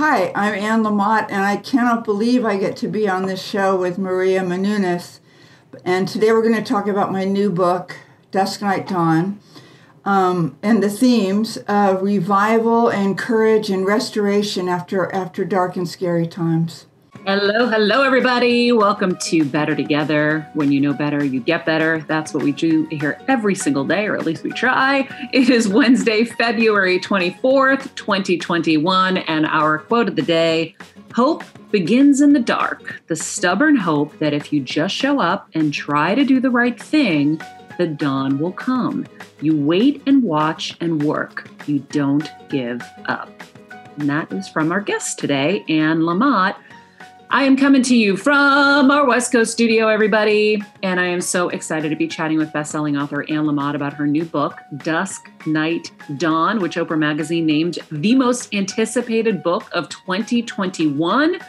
Hi, I'm Anne Lamott, and I cannot believe I get to be on this show with Maria Menounos. And today we're going to talk about my new book, Dusk, Dawn, and the themes of revival and courage and restoration after dark and scary times. Hello, everybody. Welcome to Better Together. When you know better, you get better. That's what we do here every single day, or at least we try. It is Wednesday, February 24th, 2021, and our quote of the day, hope begins in the dark. The stubborn hope that if you just show up and try to do the right thing, the dawn will come. You wait and watch and work. You don't give up. And that is from our guest today, Anne Lamott. I am coming to you from our West Coast studio, everybody, and I am so excited to be chatting with best-selling author Anne Lamott about her new book, Dusk, Dawn, which Oprah Magazine named the most anticipated book of 2021.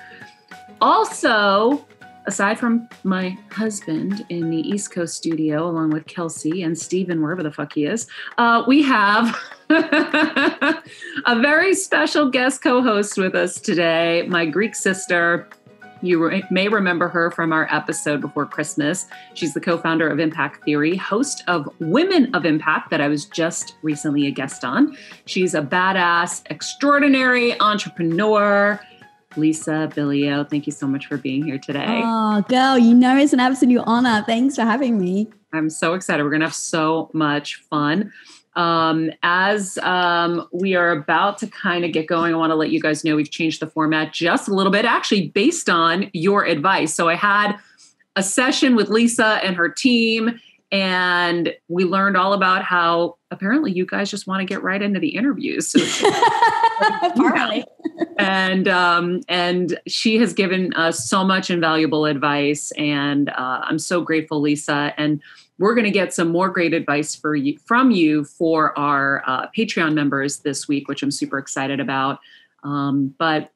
Also, aside from my husband in the East Coast studio, along with Kelsey and Steven, wherever the fuck he is, we have a very special guest co-host with us today, my Greek sister. You may remember her from our episode before Christmas. She's the co-founder of Impact Theory, host of Women of Impact that I was just recently a guest on. She's a badass, extraordinary entrepreneur. Lisa Bilyeu, thank you so much for being here today. Oh, girl, you know it's an absolute honor. Thanks for having me. I'm so excited. We're going to have so much fun. As we are about to kind of get going, I want to let you guys know we've changed the format just a little bit, actually based on your advice. So I had a session with Lisa and her team, and we learned all about how apparently you guys just want to get right into the interviews. So Apparently. And she has given us so much invaluable advice, and I'm so grateful, Lisa. And we're going to get some more great advice from you for our Patreon members this week, which I'm super excited about. But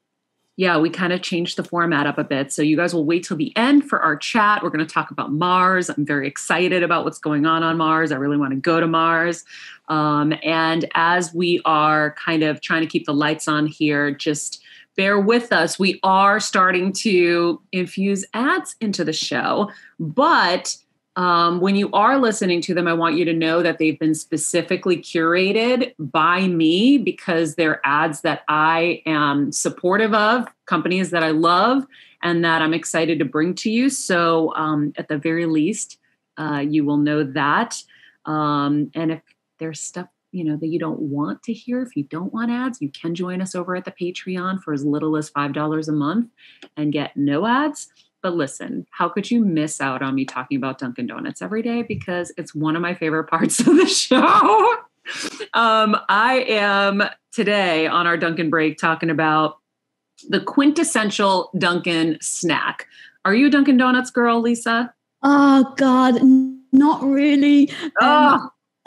yeah, we kind of changed the format up a bit. So you guys will wait till the end for our chat. We're going to talk about Mars. I'm very excited about what's going on Mars. I really want to go to Mars. And as we are kind of trying to keep the lights on here, just bear with us. We are starting to infuse ads into the show, but when you are listening to them, I want you to know that they've been specifically curated by me because they're ads that I am supportive of, companies that I love, and that I'm excited to bring to you. So at the very least, you will know that. And if there's stuff, that you don't want to hear, if you don't want ads, you can join us over at the Patreon for as little as $5 a month and get no ads. But listen, how could you miss out on me talking about Dunkin' Donuts every day? Because it's one of my favorite parts of the show. I am today on our Dunkin' break talking about the quintessential Dunkin' snack. Are you a Dunkin' Donuts girl, Lisa? Oh, God, not really.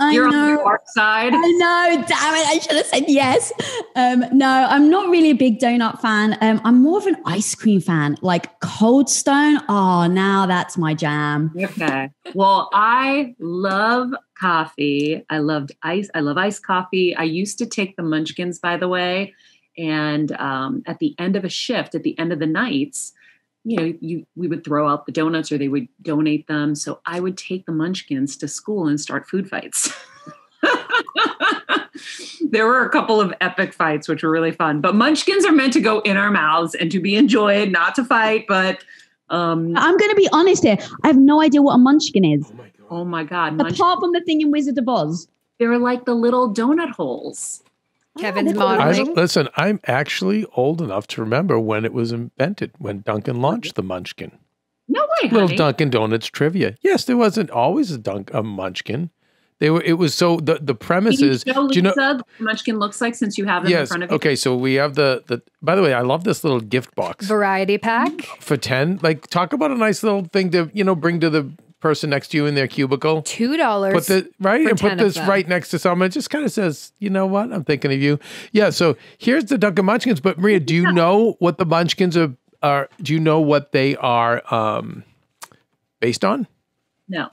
You're on the dark side. I know, damn it. I should have said yes. No, I'm not really a big donut fan. I'm more of an ice cream fan, like Cold Stone. Oh, now that's my jam. Okay. Well, I love coffee. I love iced coffee. I used to take the Munchkins, by the way. And at the end of a shift, at the end of the nights, we would throw out the donuts or they would donate them. So I would take the Munchkins to school and start food fights. There were a couple of epic fights, which were really fun. But Munchkins are meant to go in our mouths and to be enjoyed, not to fight. But I'm going to be honest here. I have no idea what a Munchkin is. Oh my God. Apart from the thing in Wizard of Oz. They're like the little donut holes. Kevin's modeling. Listen, I'm actually old enough to remember when it was invented, when Dunkin' launched the Munchkin. No way, Little honey. Dunkin' Donuts trivia. Yes, there wasn't always a Munchkin. It was so the premise is. Can you show Lisa what the Munchkin looks like since you have them in front of you? Okay, so we have the. By the way, I love this little gift box. Variety pack for 10. Like, talk about a nice little thing to bring to the person next to you in their cubicle. $2. Put this right next to someone. It just kind of says, you know what? I'm thinking of you. Yeah. So here's the Dunkin' Munchkins. But Maria, do you know what the Munchkins are? Do you know what they are based on? No.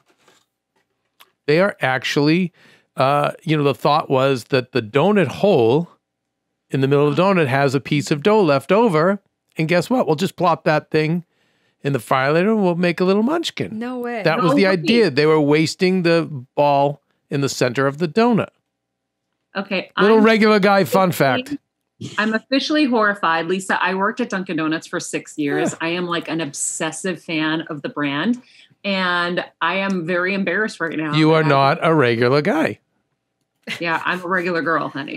They are actually, the thought was that the donut hole in the middle of the donut has a piece of dough left over. And guess what? We'll just plop that thing in the fryer later and we'll make a little munchkin. No way. That was the idea. They were wasting the ball in the center of the donut. Okay. Little regular guy fun fact. I'm officially horrified. Lisa, I worked at Dunkin' Donuts for 6 years. I am like an obsessive fan of the brand. And I am very embarrassed right now. You are not a regular guy. Yeah, I'm a regular girl, honey.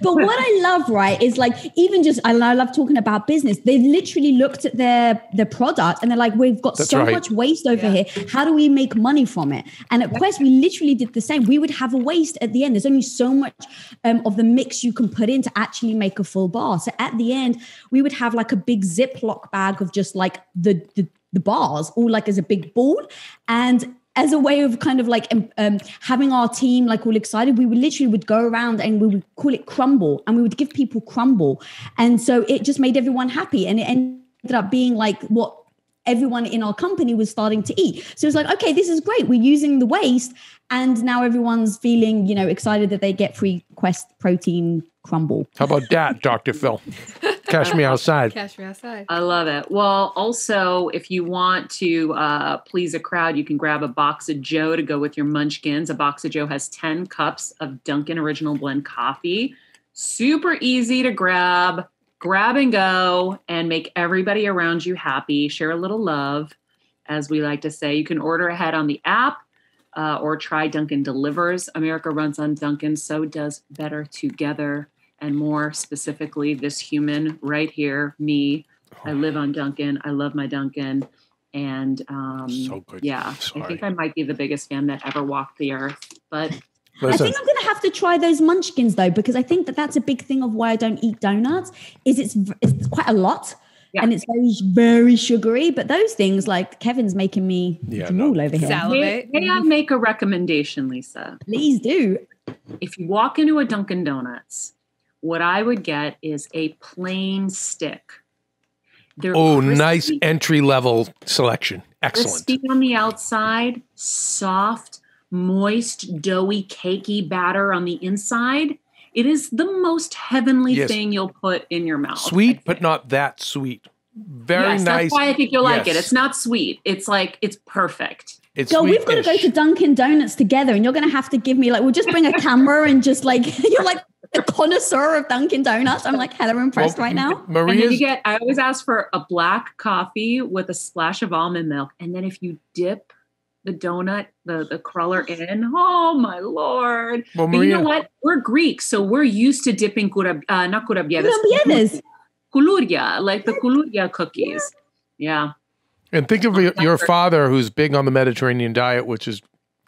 But what I love, right, is like even just, I love talking about business. They literally looked at their product and they're like, we've got much waste over here. How do we make money from it? And at Quest, we literally did the same. We would have a waste at the end. There's only so much of the mix you can put in to actually make a full bar. So at the end, we would have like a big Ziploc bag of just like the bars, all like as a big ball. And as a way of kind of like having our team like all excited, we would go around and we would call it crumble, and we would give people crumble. And so it just made everyone happy. And it ended up being like what everyone in our company was starting to eat. So it's like, okay, this is great. We're using the waste. And now everyone's feeling, excited that they get free Quest protein crumble. How about that, Dr. Phil? Cash me outside. Cash me outside. I love it. Well, also, if you want to please a crowd, you can grab a box of Joe to go with your munchkins. A box of Joe has 10 cups of Dunkin' Original Blend coffee. Super easy to grab and go, and make everybody around you happy. Share a little love, as we like to say. You can order ahead on the app or try Dunkin' Delivers. America runs on Dunkin', so does Better Together. And more specifically, this human right here, me. I live on Dunkin'. I love my Dunkin'. And so good. Yeah, I think I might be the biggest fan that ever walked the earth. But Listen. I think I'm going to have to try those munchkins though, because I think that that's a big thing of why I don't eat donuts. Is it's quite a lot. Yeah. And it's very, very sugary. But those things, like Kevin's making me drool over here. Salivate. May I make a recommendation, Lisa? Please do. If you walk into a Dunkin' Donuts, what I would get is a plain stick. They're crispy, nice entry-level selection. Excellent. Crispy on the outside, soft, moist, doughy, cakey batter on the inside. It is the most heavenly thing you'll put in your mouth. Sweet, but not that sweet. Very nice. That's why I think you'll like it. It's not sweet. It's like, it's perfect. So we've got to go to Dunkin' Donuts together, and you're going to have to give me we'll just bring a camera and just you're like a connoisseur of Dunkin' Donuts. I'm like hella impressed right now. Maria's... And then I always ask for a black coffee with a splash of almond milk. And then if you dip the donut, the cruller in, oh my Lord. Well, Maria, you know what? We're Greek, so we're used to dipping not kurabievas. Kuluria, like the kuluria cookies. Yeah. And think of your father, who's big on the Mediterranean diet, which has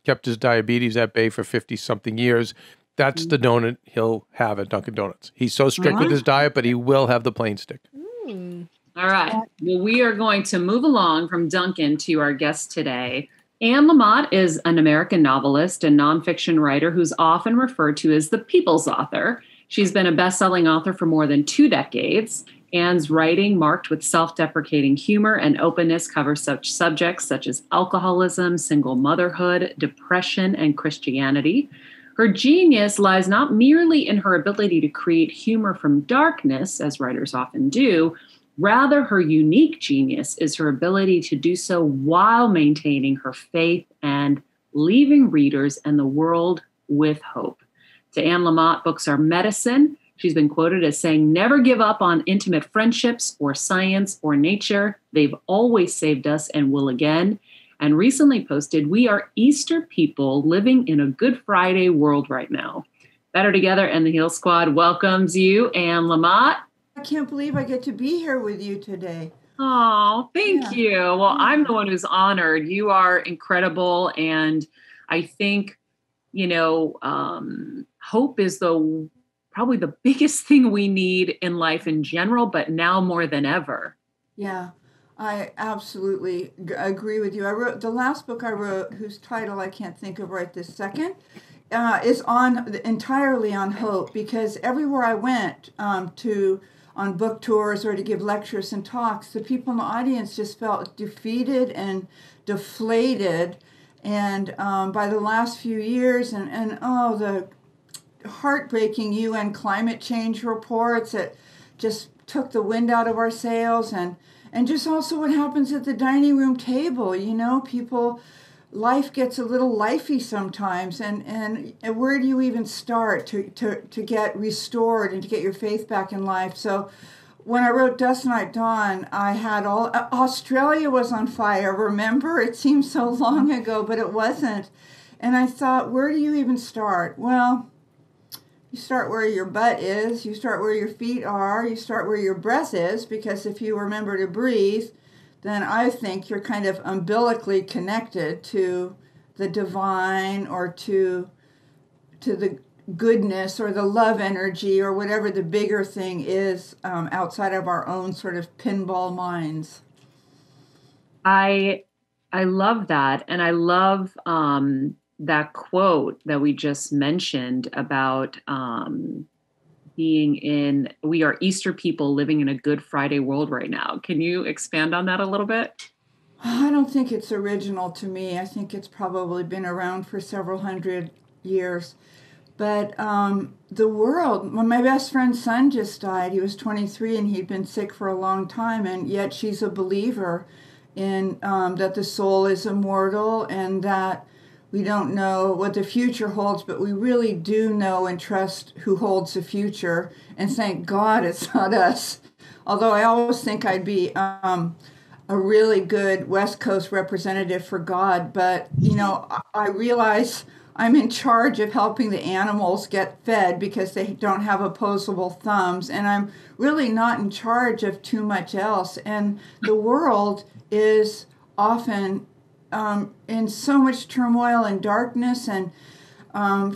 kept his diabetes at bay for 50-something years. That's the donut he'll have at Dunkin' Donuts. He's so strict with his diet, but he will have the plain stick. All right. Well, we are going to move along from Dunkin' to our guest today. Anne Lamott is an American novelist and nonfiction writer who's often referred to as the people's author. She's been a best-selling author for more than 2 decades. Anne's writing, marked with self-deprecating humor and openness, covers such subjects such as alcoholism, single motherhood, depression, and Christianity. Her genius lies not merely in her ability to create humor from darkness, as writers often do. Rather, her unique genius is her ability to do so while maintaining her faith and leaving readers and the world with hope. To Anne Lamott, books are medicine. She's been quoted as saying, "Never give up on intimate friendships or science or nature. They've always saved us and will again." And recently posted, "We are Easter people living in a Good Friday world right now." Better Together and the Heal Squad welcomes you, Anne Lamott. I can't believe I get to be here with you today. Oh, thank you. Well, I'm the one who's honored. You are incredible. And I think, hope is probably the biggest thing we need in life in general, but now more than ever. Yeah, I absolutely agree with you. I wrote the last book I wrote, whose title I can't think of right this second, is entirely on hope, because everywhere I went on book tours or to give lectures and talks, the people in the audience just felt defeated and deflated. And by the last few years, heartbreaking UN climate change reports that just took the wind out of our sails, and just also what happens at the dining room table. People, life gets a little lifey sometimes, and where do you even start to get restored and to get your faith back in life? So when I wrote Dusk, Night, Dawn, I had Australia was on fire. Remember? It seems so long ago, but it wasn't. And I thought, where do you even start? Well, you start where your butt is, you start where your feet are, you start where your breath is, because if you remember to breathe, then I think you're kind of umbilically connected to the divine, or to the goodness or the love energy or whatever the bigger thing is outside of our own sort of pinball minds. I love that. And I love that quote that we just mentioned about we are Easter people living in a Good Friday world right now. Can you expand on that a little bit? I don't think it's original to me. I think it's probably been around for several hundred years. But the world, when my best friend's son just died, he was 23 and he'd been sick for a long time, and yet she's a believer in that the soul is immortal and that we don't know what the future holds, but we really do know and trust who holds the future. And thank God it's not us. Although I always think I'd be a really good West Coast representative for God. But, I realize I'm in charge of helping the animals get fed because they don't have opposable thumbs. And I'm really not in charge of too much else. And the world is often in so much turmoil and darkness and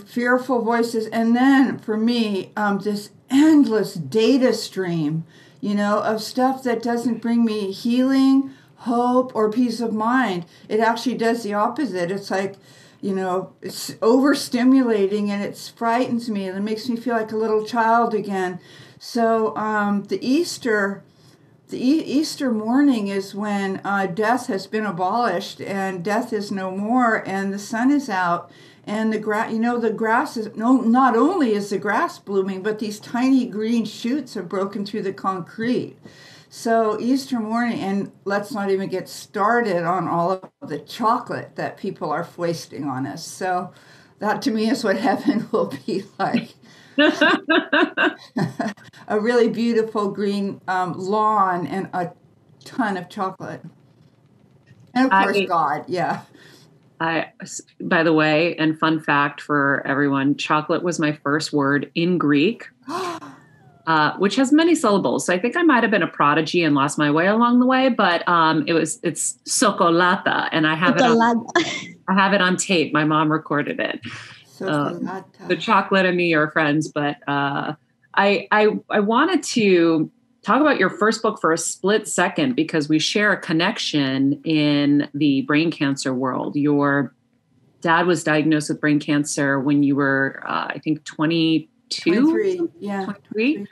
fearful voices. And then for me, this endless data stream, of stuff that doesn't bring me healing, hope, or peace of mind. It actually does the opposite. It's like, it's overstimulating, and it frightens me, and it makes me feel like a little child again. So the Easter morning is when death has been abolished and death is no more, and the sun is out, and the grass is not only is the grass blooming, but these tiny green shoots have broken through the concrete. So Easter morning, and let's not even get started on all of the chocolate that people are foisting on us. So that to me is what heaven will be like. A really beautiful green lawn and a ton of chocolate. And of course, God, yeah. By the way, and fun fact for everyone, chocolate was my first word in Greek, which has many syllables. So I think I might have been a prodigy and lost my way along the way, but it's socolata, and I have it on tape. My mom recorded it. The chocolate and me are friends, but I wanted to talk about your first book for a split second because we share a connection in the brain cancer world. Your dad was diagnosed with brain cancer when you were, I think, 22? 23, yeah. 23.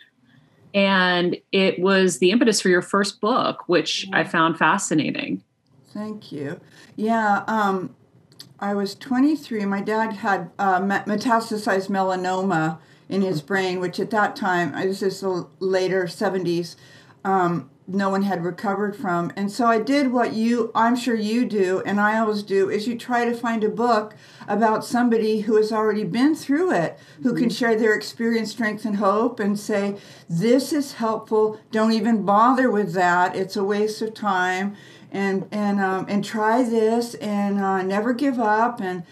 And it was the impetus for your first book, which I found fascinating. Thank you. Yeah, I was 23. My dad had metastasized melanoma in his brain, which at that time, this is the later 70s, no one had recovered from. And so I did what I'm sure you do, and I always do, is you try to find a book about somebody who has already been through it, who can share their experience, strength, and hope, and say, this is helpful, don't even bother with that, it's a waste of time, and try this, and never give up, and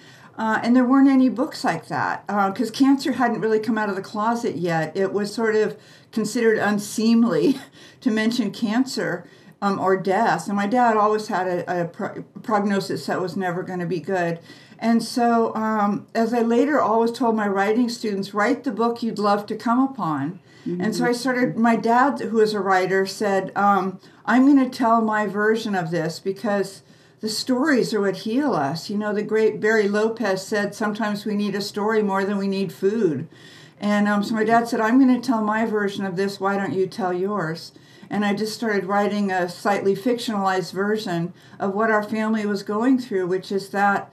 there weren't any books like that because cancer hadn't really come out of the closet yet. It was sort of considered unseemly to mention cancer or death. And my dad always had a prognosis that was never going to be good. And so as I later always told my writing students, write the book you'd love to come upon. Mm-hmm. And so I started, my dad, who is a writer, said, I'm going to tell my version of this because the stories are what heal us. The great Barry Lopez said, sometimes we need a story more than we need food. And so my dad said, I'm going to tell my version of this. Why don't you tell yours? And I just started writing a slightly fictionalized version of what our family was going through, which is that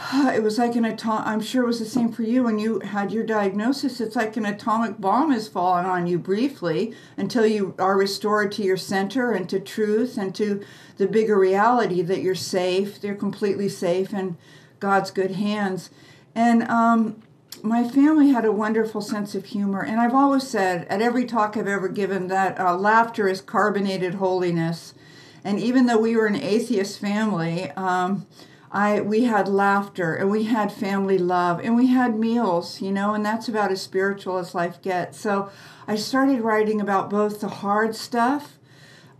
it was like I'm sure it was the same for you when you had your diagnosis. It's like an atomic bomb has fallen on you briefly until you are restored to your center and to truth and to the bigger reality that you're safe. They're completely safe in God's good hands. And my family had a wonderful sense of humor. And I've always said at every talk I've ever given that laughter is carbonated holiness. And even though we were an atheist family, we had laughter and we had family love and we had meals, and that's about as spiritual as life gets. So I started writing about both the hard stuff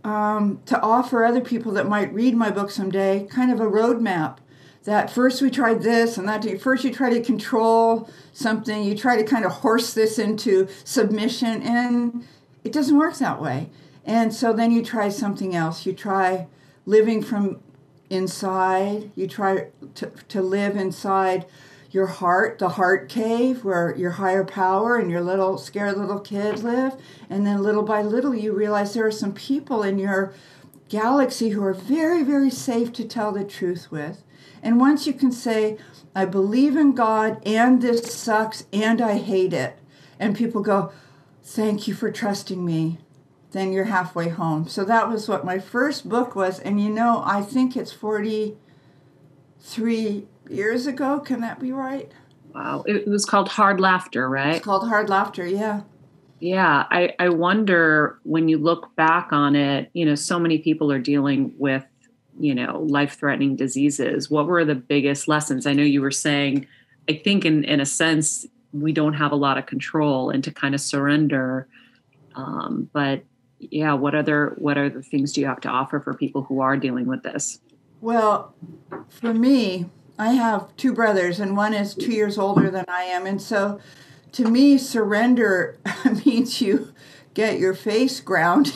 to offer other people that might read my book someday kind of a roadmap. That first we tried this and that. First you try to control something. You try to kind of horse this into submission, and it doesn't work that way. And so then you try something else. You try living from inside. You try to live inside your heart, the heart cave where your higher power and your little scared little kid live. And then little by little you realize there are some people in your galaxy who are very, very safe to tell the truth with. And once you can say, I believe in God and this sucks and I hate it, and people go, thank you for trusting me, then you're halfway home. So that was what my first book was. And I think it's 43 years ago. Can that be right? Wow. It was called Hard Laughter, right? It's called Hard Laughter, yeah. Yeah. I wonder when you look back on it, so many people are dealing with, life-threatening diseases. What were the biggest lessons? I know you were saying, I think in a sense, we don't have a lot of control and to kind of surrender. But yeah, what other things do you have to offer for people who are dealing with this? Well, for me, I have two brothers and one is 2 years older than I am. And so to me, surrender means you get your face ground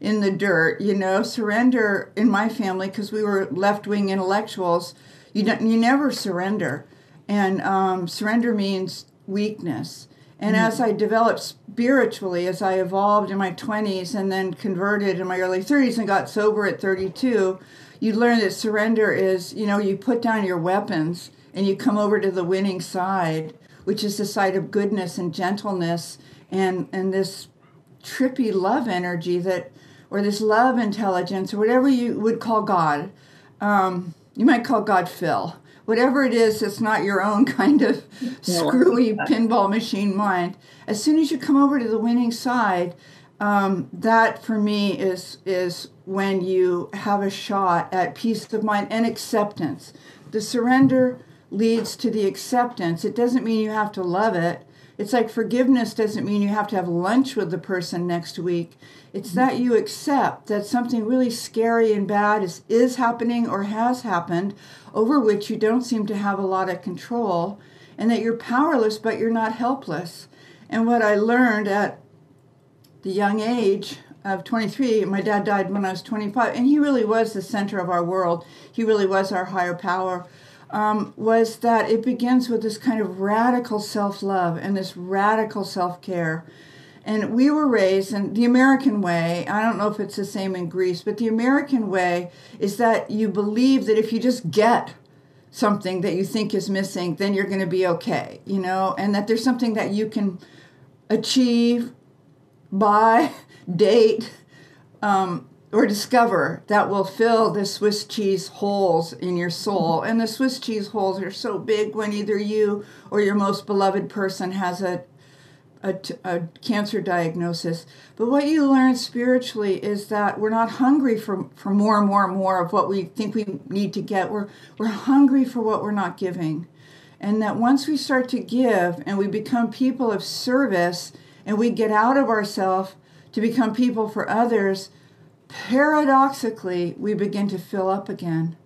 in the dirt, surrender in my family, because we were left-wing intellectuals, you never surrender. And surrender means weakness. And as I developed spiritually, as I evolved in my 20s and then converted in my early 30s and got sober at 32, you learn that surrender is, you put down your weapons and you come over to the winning side, which is the side of goodness and gentleness and this trippy love energy or this love intelligence, or whatever you would call God. You might call God Phil. Whatever it is, it's not your own kind of screwy pinball machine mind. As soon as you come over to the winning side, that for me is when you have a shot at peace of mind and acceptance. The surrender leads to the acceptance. It doesn't mean you have to love it. It's like forgiveness doesn't mean you have to have lunch with the person next week. It's that you accept that something really scary and bad is happening or has happened, over which you don't seem to have a lot of control, and that you're powerless, but you're not helpless. And what I learned at the young age of 23, my dad died when I was 25, and he really was the center of our world. He really was our higher power. Was that it begins with this kind of radical self-love and this radical self-care. And we were raised in the American way. I don't know if it's the same in Greece, but the American way is that you believe that if you just get something that you think is missing, then you're going to be okay, and that there's something that you can achieve, buy, date, or discover that will fill the Swiss cheese holes in your soul. And the Swiss cheese holes are so big when either you or your most beloved person has a cancer diagnosis. But what you learn spiritually is that we're not hungry for more and more and more of what we think we need to get. We're hungry for what we're not giving. And that once we start to give and we become people of service and we get out of ourselves to become people for others, paradoxically, we begin to fill up again.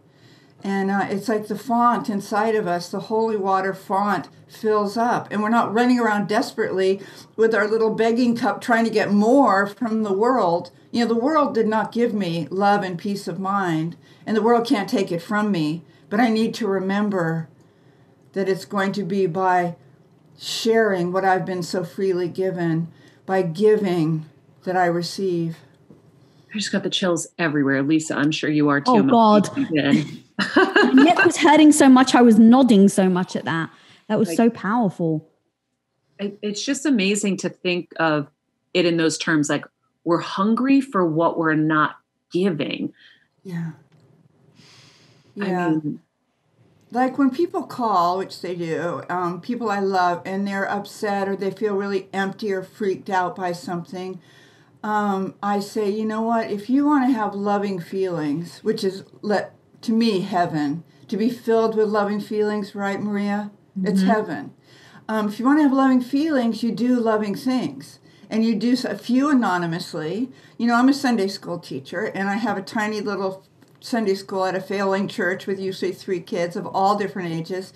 And it's like the font inside of us, the holy water font fills up. And we're not running around desperately with our little begging cup trying to get more from the world. The world did not give me love and peace of mind. And the world can't take it from me. But I need to remember that it's going to be by sharing what I've been so freely given, by giving that I receive. I just got the chills everywhere. Lisa, I'm sure you are too. Oh, God. My neck was hurting so much. I was nodding so much at that. That was so powerful. It's just amazing to think of it in those terms. Like, we're hungry for what we're not giving. Yeah. I mean, like when people call, which they do, people I love, and they're upset or they feel really empty or freaked out by something, I say, you know what? If you want to have loving feelings, which is, to me, heaven, to be filled with loving feelings, right, Maria? Mm-hmm. It's heaven. If you want to have loving feelings, you do loving things. And you do a few anonymously. You know, I'm a Sunday school teacher, and I have a tiny little Sunday school at a failing church with usually 3 kids of all different ages.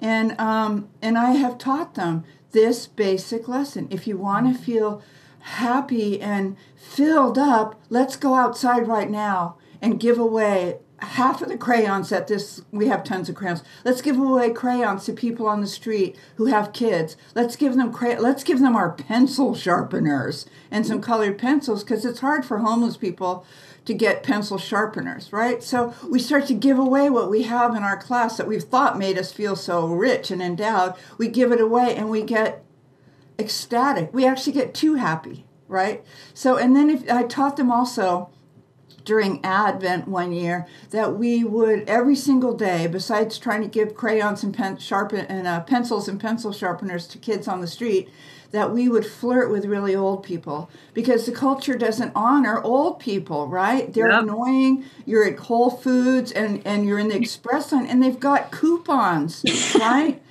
And I have taught them this basic lesson. If you want to feel happy and filled up, let's go outside right now and give away half of the crayons at this. We have tons of crayons. Let's give away crayons to people on the street who have kids. Let's give them our pencil sharpeners and some colored pencils, because it's hard for homeless people to get pencil sharpeners, right? So we start to give away what we have in our class that we've thought made us feel so rich and endowed. We give it away and we get ecstatic. We actually get too happy, right? So, and then if I taught them also during Advent one year that we would every single day, besides trying to give crayons and pencils and pencil sharpeners to kids on the street, that we would flirt with really old people, because the culture doesn't honor old people, right? They're annoying. You're at Whole Foods and you're in the express line and they've got coupons, right?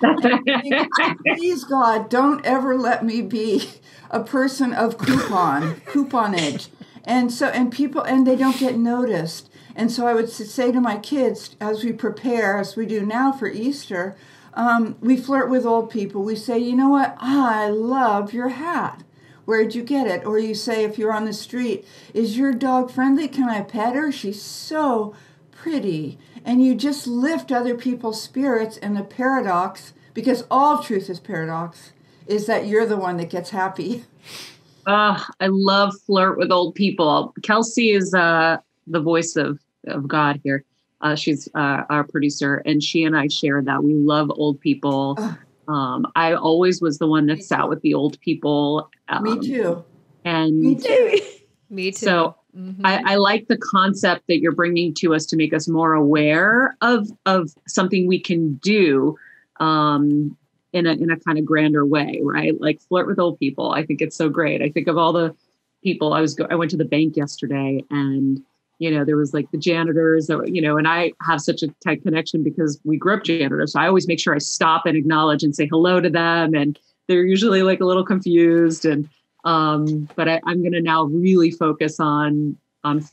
Please, God, don't ever let me be a person of couponage. And people they don't get noticed. And so I would say to my kids, as we prepare, as we do now for Easter, we flirt with old people. We say, you know what? I love your hat. Where'd you get it? Or you say, if you're on the street, is your dog friendly? Can I pet her? She's so pretty. And you just lift other people's spirits. And the paradox, because all truth is paradox, is that you're the one that gets happy. I love flirt with old people. Kelsey is the voice of God here. She's our producer, and she and I share that. We love old people. I always was the one that sat with the old people. Me too. And me too. Me too. So I like the concept that you're bringing to us to make us more aware of something we can do in a kind of grander way, right? Like flirt with old people. I think it's so great. I think of all the people. I went to the bank yesterday, and there was like the janitors, and I have such a tight connection because we grew up janitors. So I always make sure I stop and acknowledge and say hello to them. And they're usually like a little confused. And but I'm going to now really focus on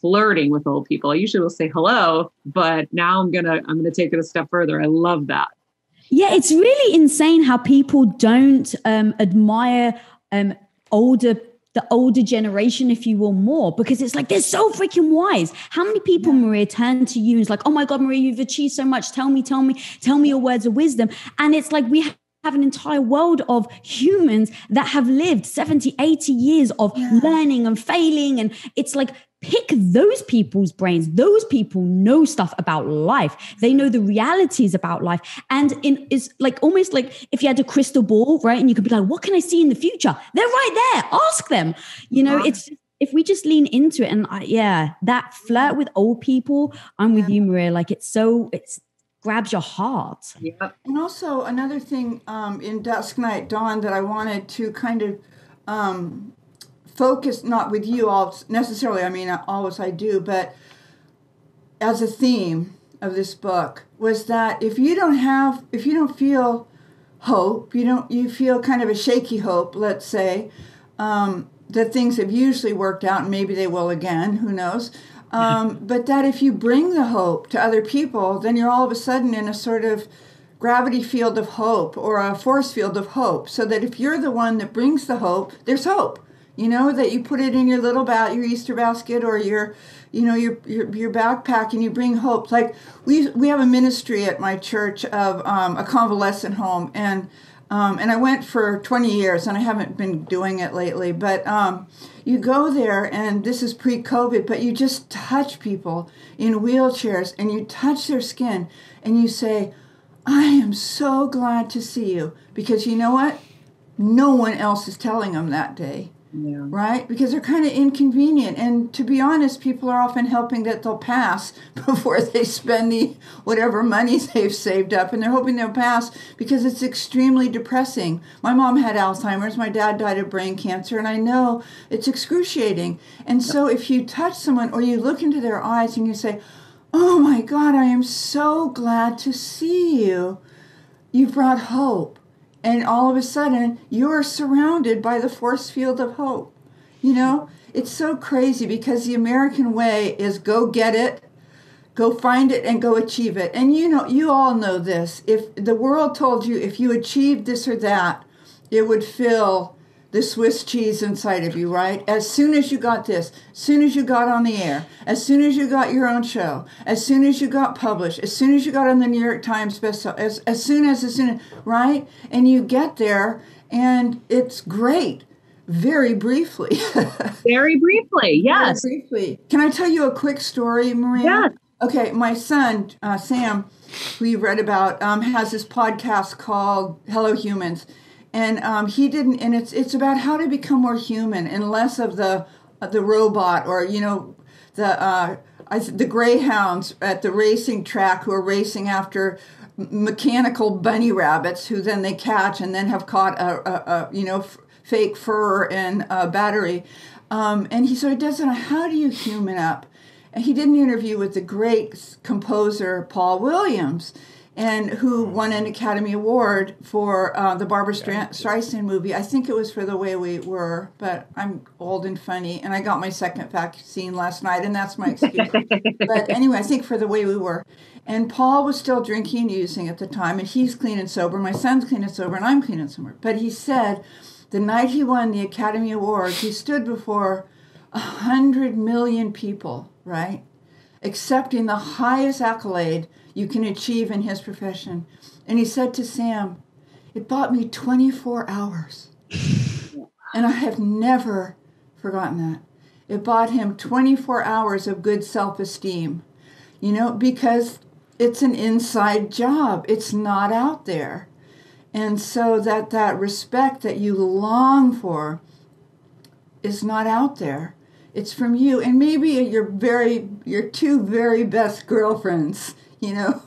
flirting with old people. I usually will say hello, but now I'm gonna take it a step further. I love that. Yeah, it's really insane how people don't admire the older generation, if you will, more, because it's like they're so freaking wise. How many people, Maria, turn to you and it's like, oh my God, Maria, you've achieved so much. Tell me your words of wisdom. And it's like we have an entire world of humans that have lived 70, 80 years of learning and failing. And it's like, pick those people's brains. Those people know stuff about life. They know the realities about life. And it's like almost like if you had a crystal ball, right? And you could be like, what can I see in the future? They're right there. Ask them. It's if we just lean into it. And that flirt with old people, I'm with you, Maria. Like it's grabs your heart. Yeah. And also another thing in Dusk, Night, Dawn that I wanted to kind of focus, not with you all necessarily, I mean, always I do, but as a theme of this book was that if you don't feel hope, you feel kind of a shaky hope, let's say, that things have usually worked out and maybe they will again, who knows, but that if you bring the hope to other people, then you're all of a sudden in a sort of gravity field of hope or a force field of hope, so that if you're the one that brings the hope, there's hope. That you put it in your little your Easter basket or your backpack, and you bring hope. Like we have a ministry at my church of a convalescent home, and I went for 20 years, and I haven't been doing it lately. But you go there, and this is pre-COVID, but you just touch people in wheelchairs, and you touch their skin, and you say, I am so glad to see you. Because you know what? No one else is telling them that day. Yeah. Right? Because they're kind of inconvenient. And to be honest, people are often hoping that they'll pass before they spend the whatever money they've saved up. And they're hoping they'll pass because it's extremely depressing. My mom had Alzheimer's. My dad died of brain cancer. And I know it's excruciating. And so if you touch someone or you look into their eyes and you say, oh my God, I am so glad to see you. You've brought hope. And all of a sudden, you're surrounded by the force field of hope. You know, it's so crazy because the American way is go get it, go find it, and go achieve it. And you know, you all know this. If the world told you if you achieved this or that, it would fill the Swiss cheese inside of you, right? As soon as you got this, as soon as you got on the air, as soon as you got your own show, as soon as you got published, as soon as you got on the New York Times bestseller, as soon as, right? And you get there, and it's great. Very briefly. Very briefly, yes. Very briefly. Can I tell you a quick story, Maria? Yeah. Okay, my son, Sam, who you read about, has this podcast called Hello Humans. And he didn't, and it's about how to become more human and less of the robot or, you know, the greyhounds at the racing track who are racing after mechanical bunny rabbits who then they catch and then have caught a fake fur and a battery. And he sort of does it on how do you human up? And he did an interview with the great composer Paul Williams, and who won an Academy Award for the Barbra Streisand movie. I think it was for The Way We Were, but I'm old and funny, and I got my second vaccine last night, and that's my excuse. But anyway, I think for The Way We Were. And Paul was still drinking and using at the time, and he's clean and sober. My son's clean and sober, and I'm clean and sober. But he said the night he won the Academy Award, he stood before 100 million people, right, accepting the highest accolade you can achieve in his profession. And he said to Sam, it bought me 24 hours. And I have never forgotten that. It bought him 24 hours of good self-esteem, you know, because it's an inside job. It's not out there. And so that respect that you long for is not out there. It's from you. And maybe your two very best girlfriends, you know,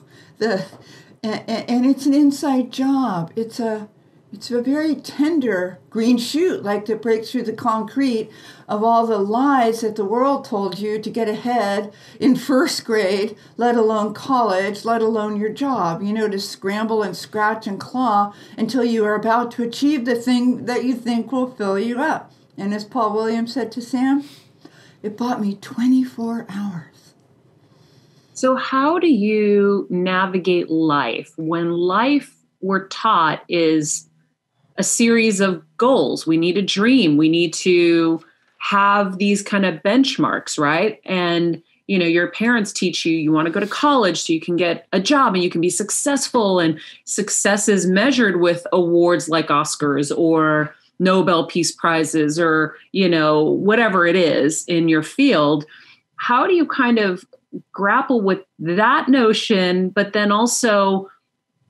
and it's an inside job. It's a very tender green shoot, like that breaks through the concrete of all the lies that the world told you to get ahead in first grade, let alone college, let alone your job, you know, to scramble and scratch and claw until you are about to achieve the thing that you think will fill you up. And as Paul Williams said to Sam, it bought me 24 hours. So how do you navigate life when life, we're taught, is a series of goals? We need a dream. We need to have these kind of benchmarks, right? And, you know, your parents teach you want to go to college so you can get a job and you can be successful. And success is measured with awards like Oscars or Nobel Peace Prizes or, you know, whatever it is in your field. How do you kind of grapple with that notion, but then also,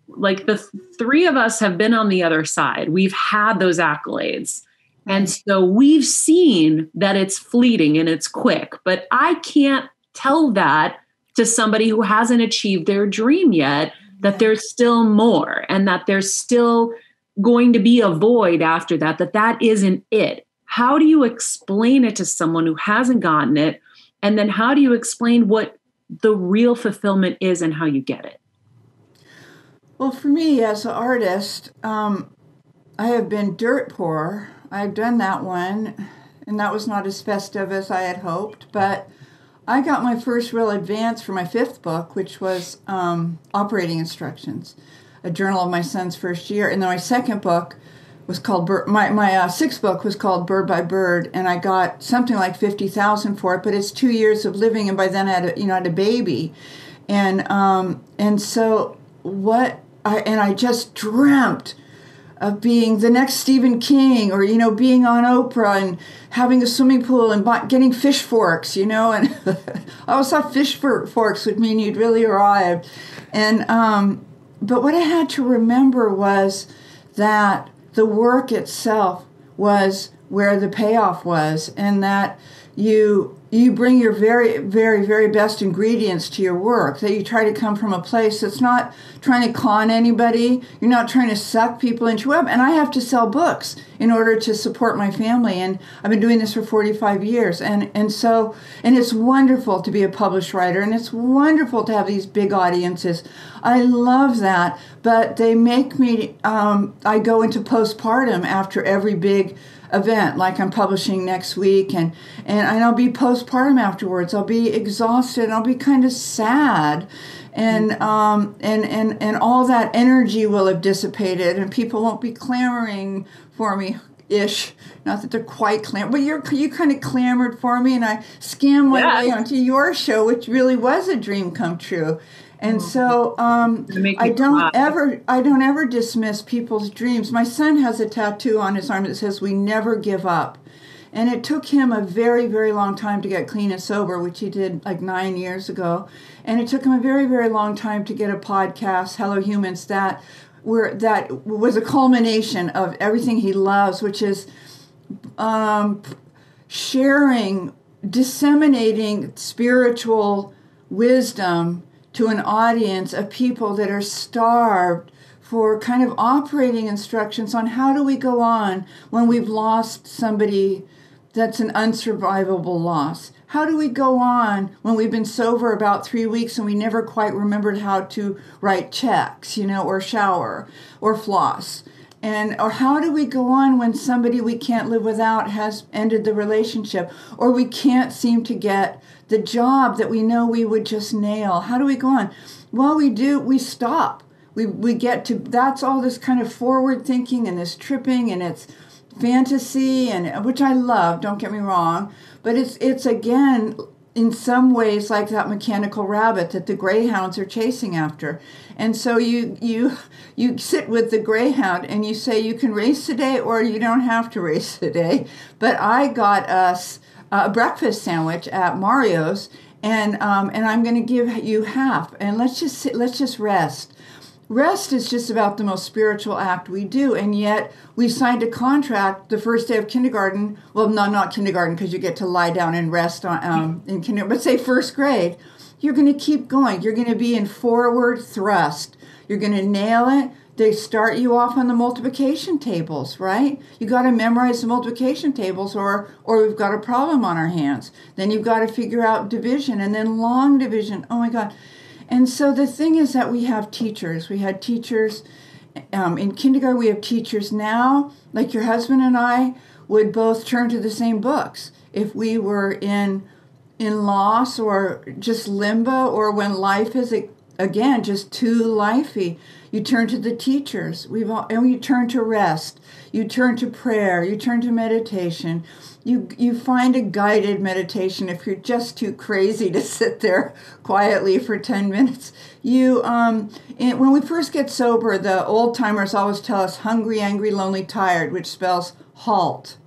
like, the three of us have been on the other side. We've had those accolades. And so we've seen that it's fleeting and it's quick, but I can't tell that to somebody who hasn't achieved their dream yet, that there's still more and that there's still going to be a void after that isn't it. How do you explain it to someone who hasn't gotten it? And then how do you explain what the real fulfillment is and how you get it? Well, for me as an artist, I have been dirt poor. I've done that one, and that was not as festive as I had hoped. But I got my first real advance for my fifth book, which was Operating Instructions, a journal of my son's first year. And then my second book was called my sixth book was called Bird by Bird, and I got something like $50,000 for it. But it's 2 years of living, and by then I had a baby, and so I just dreamt being the next Stephen King, or, being on Oprah and having a swimming pool and getting fish forks, and I always thought fish forks would mean you'd really arrived. And, but what I had to remember was that the work itself was where the payoff was, and that you bring your very, very, very best ingredients to your work, that you try to come from a place that's not trying to con anybody. You're not trying to suck people into web. And I have to sell books in order to support my family. And I've been doing this for 45 years. And it's wonderful to be a published writer. And it's wonderful to have these big audiences. I love that. But they make me, I go into postpartum after every big event, like I'm publishing next week, and I'll be postpartum afterwards. I'll be exhausted. I'll be kind of sad, and all that energy will have dissipated, and people won't be clamoring for me. Not that they're quite but you kind of clamored for me, and I scammed my way onto your show, which really was a dream come true. And so I don't ever dismiss people's dreams. My son has a tattoo on his arm that says, "We never give up." And it took him a very, very long time to get clean and sober, which he did like 9 years ago. And it took him a very, very long time to get a podcast, Hello Humans, that was a culmination of everything he loves, which is sharing, disseminating spiritual wisdom to an audience of people that are starved for kind of operating instructions on how do we go on when we've lost somebody that's an unsurvivable loss. How do we go on when we've been sober about 3 weeks and we never quite remembered how to write checks, or shower or floss? Or how do we go on when somebody we can't live without has ended the relationship, or we can't seem to get the job that we know we would just nail? How do we go on? Well, we stop. We get to, that's all this kind of forward thinking and this tripping, and it's fantasy, and which I love, don't get me wrong, but it's again, in some ways, like that mechanical rabbit that the greyhounds are chasing after. And so you sit with the greyhound and you say, you can race today or you don't have to race today. But I got us a breakfast sandwich at Mario's, and I'm going to give you half. And let's just rest. Rest is just about the most spiritual act we do, and yet we signed a contract the first day of kindergarten. Well, no, not kindergarten, because you get to lie down and rest in kindergarten, but say first grade. You're going to keep going. You're going to be in forward thrust. You're going to nail it. They start you off on the multiplication tables, right? You got to memorize the multiplication tables, or we've got a problem on our hands. Then you've got to figure out division, and then long division. Oh my God. And so the thing is that we have teachers. We had teachers in kindergarten. We have teachers now, like your husband and I would both turn to the same books if we were in loss or just limbo, or when life is, again, just too lifey. You turn to the teachers. And you turn to rest. You turn to prayer. You turn to meditation. You find a guided meditation if you're just too crazy to sit there quietly for 10 minutes. When we first get sober, the old timers always tell us hungry, angry, lonely, tired, which spells halt.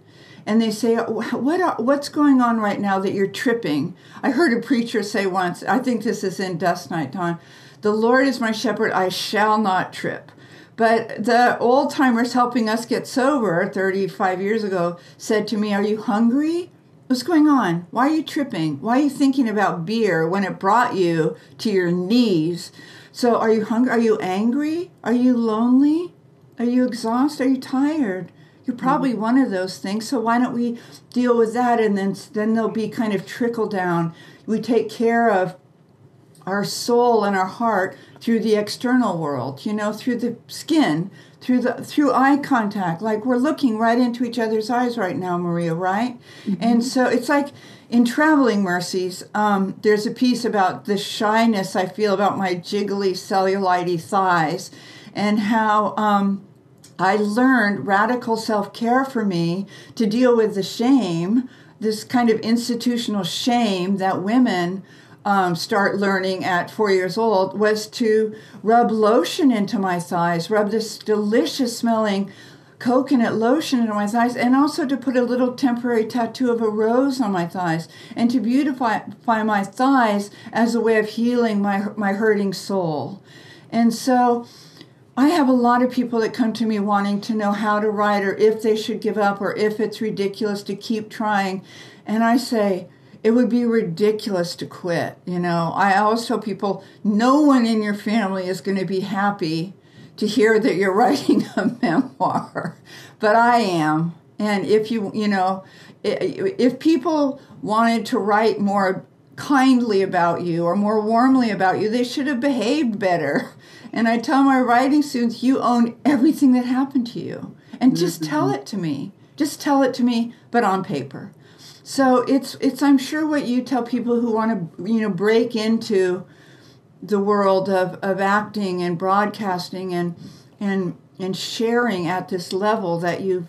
And they say, what's going on right now that you're tripping? I heard a preacher say once, I think this is in Dusk Night Dawn, the Lord is my shepherd, I shall not trip. But the old timers helping us get sober 35 years ago said to me, are you hungry? What's going on? Why are you tripping? Why are you thinking about beer when it brought you to your knees? So are you hungry? Are you angry? Are you lonely? Are you exhausted? Are you tired? You're probably one of those things. So why don't we deal with that? And then there'll be kind of trickle down. We take care of our soul and our heart through the external world, through the skin, through eye contact. Like we're looking right into each other's eyes right now, Maria, right? Mm-hmm. And so it's like in Traveling Mercies, there's a piece about the shyness I feel about my jiggly cellulite thighs, and how I learned radical self-care for me to deal with the shame, this kind of institutional shame that women start learning at 4 years old was to rub lotion into my thighs, rub this delicious smelling coconut lotion into my thighs, and also to put a little temporary tattoo of a rose on my thighs, and to beautify my thighs as a way of healing my hurting soul. And so I have a lot of people that come to me wanting to know how to write, or if they should give up, or if it's ridiculous to keep trying. And I say, it would be ridiculous to quit. I always tell people, no one in your family is going to be happy to hear that you're writing a memoir, but I am. And if if people wanted to write more kindly about you or more warmly about you, they should have behaved better. And I tell my writing students, you own everything that happened to you, and just tell it to me. Just tell it to me, but on paper. So it's I'm sure what you tell people who want to break into the world of acting and broadcasting and sharing at this level that you've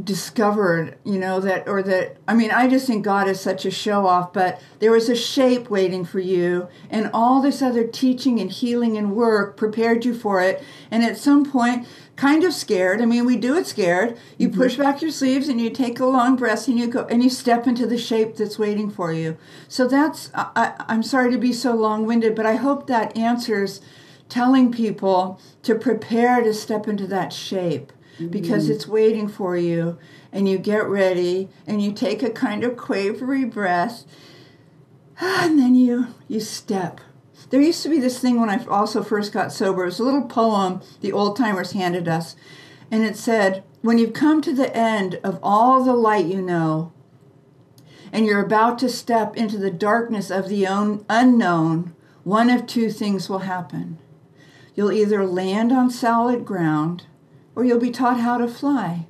discovered, I just think God is such a show off, but there was a shape waiting for you, and all this other teaching and healing and work prepared you for it. And at some point, kind of scared, we do it scared, you push back your sleeves and you take a long breath and you go and you step into the shape that's waiting for you. So I'm sorry to be so long-winded, but I hope that answers telling people to prepare to step into that shape, because it's waiting for you, and you get ready and you take a kind of quavery breath, and then you step. There used to be this thing when I also first got sober. It was a little poem the old-timers handed us, and it said, when you've come to the end of all the light you know, and you're about to step into the darkness of the unknown, one of two things will happen. You'll either land on solid ground, or you'll be taught how to fly.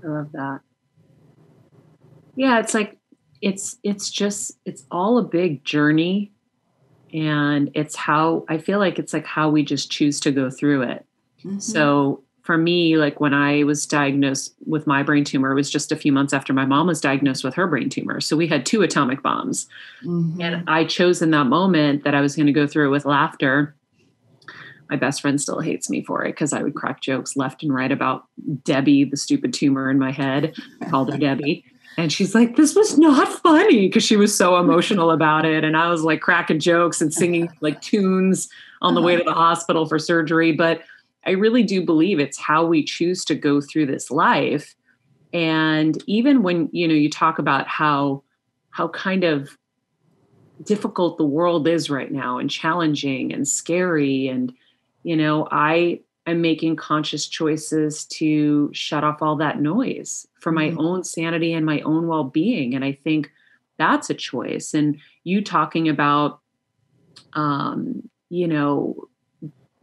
I love that. Yeah, it's like, it's all a big journey, and it's how I feel like it's like how we just choose to go through it. Mm-hmm. So for me, like when I was diagnosed with my brain tumor, it was just a few months after my mom was diagnosed with her brain tumor. So we had 2 atomic bombs. Mm-hmm. And I chose in that moment that I was going to go through it with laughter. My best friend still hates me for it because I would crack jokes left and right about Debbie, the stupid tumor in my head. I called her Debbie. And she's like, this was not funny, because she was so emotional about it. And I was like cracking jokes and singing like tunes on the way to the hospital for surgery. But I really do believe it's how we choose to go through this life. And even when, you talk about how kind of difficult the world is right now, and challenging and scary. And, I am making conscious choices to shut off all that noise for my own sanity and my own well-being. And I think that's a choice. And you talking about,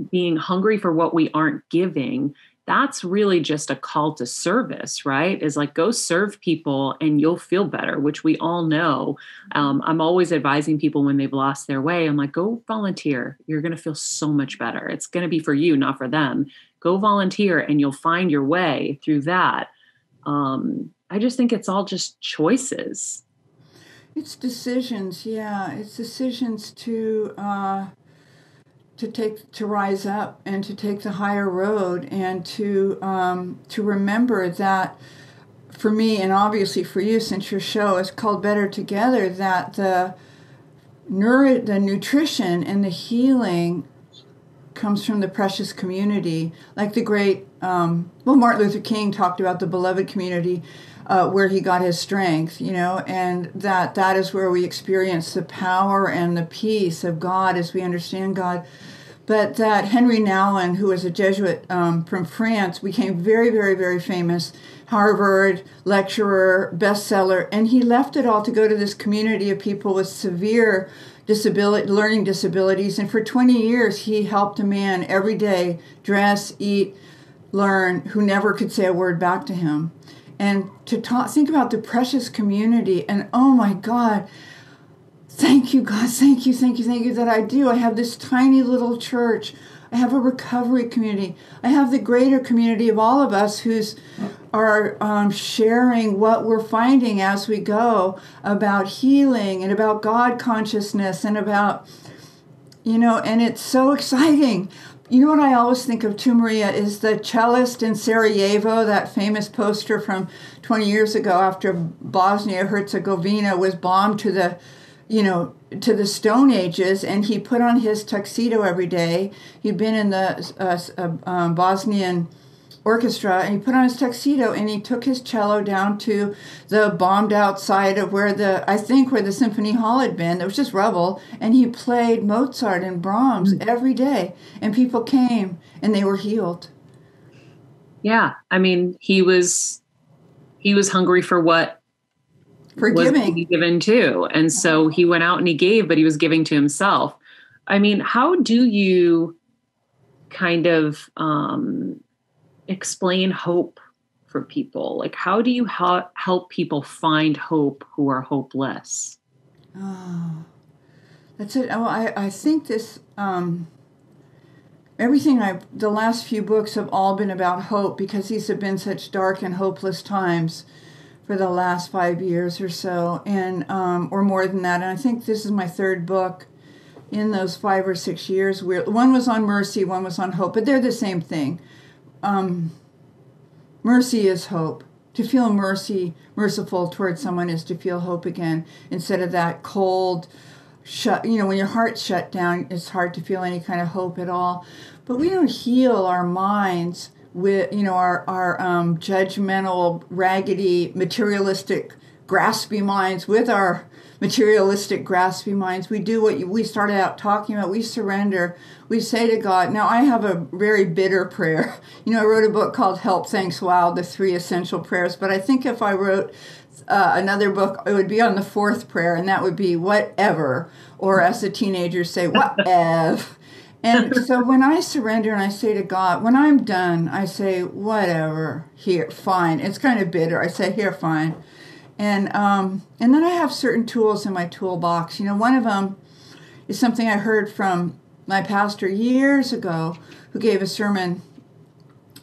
being hungry for what we aren't giving, that's really just a call to service, right? Is like, go serve people and you'll feel better, which we all know. I'm always advising people when they've lost their way. I'm like, go volunteer. You're going to feel so much better. It's going to be for you, not for them. Go volunteer and you'll find your way through that. I just think it's all just choices. It's decisions. Yeah. It's decisions to rise up and to take the higher road, and to remember that for me, and obviously for you, since your show is called Better Together, that the nutrition and the healing comes from the precious community. Like the great, Martin Luther King talked about the beloved community, where he got his strength, and that is where we experience the power and the peace of God as we understand God. But that Henry Nouwen, who was a Jesuit from France, became very, very, very famous, Harvard lecturer, bestseller, and he left it all to go to this community of people with severe learning disabilities. And for 20 years, he helped a man every day dress, eat, learn, who never could say a word back to him. And to think about the precious community, and oh my God, thank you, God, thank you that I do. I have this tiny little church. I have a recovery community. I have the greater community of all of us whose are sharing what we're finding as we go about healing and about God consciousness and about, and it's so exciting. You know what I always think of too, Maria, is the cellist in Sarajevo, that famous poster from 20 years ago after Bosnia-Herzegovina was bombed to the Stone Ages, and he put on his tuxedo every day. He'd been in the Bosnian orchestra, and he put on his tuxedo and he took his cello down to the bombed out side of where the symphony hall had been. There was just rubble, and he played Mozart and Brahms every day, and people came and they were healed. Yeah, I mean, he was hungry for what was being given too, and so he went out and he gave, but he was giving to himself. I mean, how do you kind of explain hope for people? Like, how do you help people find hope who are hopeless? Oh, that's it. Oh, I think this, the last few books have all been about hope, because these have been such dark and hopeless times for the last 5 years or so, and or more than that. And I think this is my third book in those 5 or 6 years. One was on mercy, one was on hope, but they're the same thing. Mercy is hope. To feel merciful towards someone is to feel hope again, instead of that cold, shut. When your heart's shut down, it's hard to feel any kind of hope at all. But we don't heal our minds with, our judgmental, raggedy, materialistic, graspy minds with our materialistic, graspy minds. We do what we started out talking about. We surrender. We say to God, now I have a very bitter prayer. I wrote a book called Help, Thanks, Wow, the 3 essential prayers. But I think if I wrote another book, it would be on the 4th prayer, and that would be whatever. Or as the teenagers say, whatever. And so when I surrender and I say to God, when I'm done, I say, whatever, here, fine. It's kind of bitter. I say, here, fine. And then I have certain tools in my toolbox. One of them is something I heard from my pastor years ago, who gave a sermon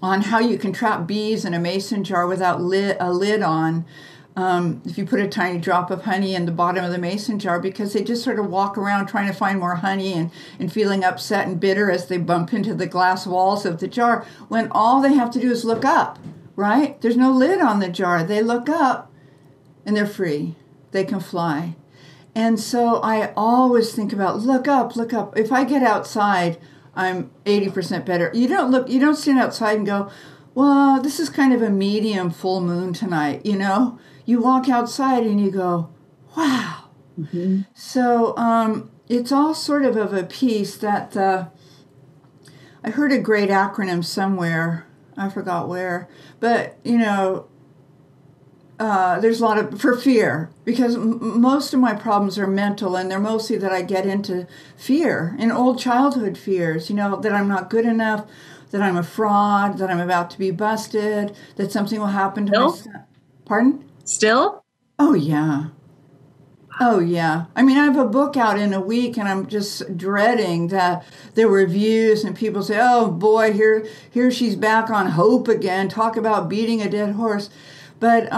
on how you can trap bees in a mason jar without a lid on. If you put a tiny drop of honey in the bottom of the mason jar, because they just sort of walk around trying to find more honey and feeling upset and bitter as they bump into the glass walls of the jar, when all they have to do is look up, right? There's no lid on the jar. They look up and they're free. They can fly. And so I always think about, look up, look up. If I get outside, I'm 80% better. You don't stand outside and go, well, this is kind of a medium full moon tonight, You walk outside and you go, wow. Mm-hmm. So it's all sort of a piece that I heard a great acronym somewhere. I forgot where. But, there's a lot of, for fear, because most of my problems are mental, and they're mostly that I get into fear, in old childhood fears, that I'm not good enough, that I'm a fraud, that I'm about to be busted, that something will happen to my son. Pardon? Still? Oh, yeah. Oh, yeah. I mean, I have a book out in a week, and I'm just dreading the reviews, and people say, oh, boy, here she's back on hope again. Talk about beating a dead horse. But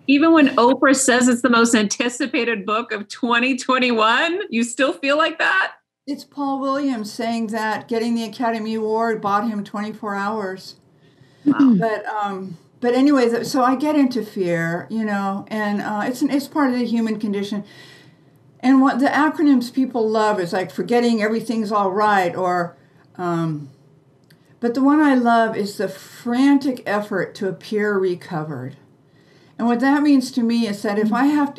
even when Oprah says it's the most anticipated book of 2021, you still feel like that? It's Paul Williams saying that getting the Academy Award bought him 24 hours. Wow. But anyway, so I get into fear, and it's part of the human condition. And what the acronyms people love is like forgetting everything's all right, or but the one I love is the frantic effort to appear recovered. And what that means to me is that if I have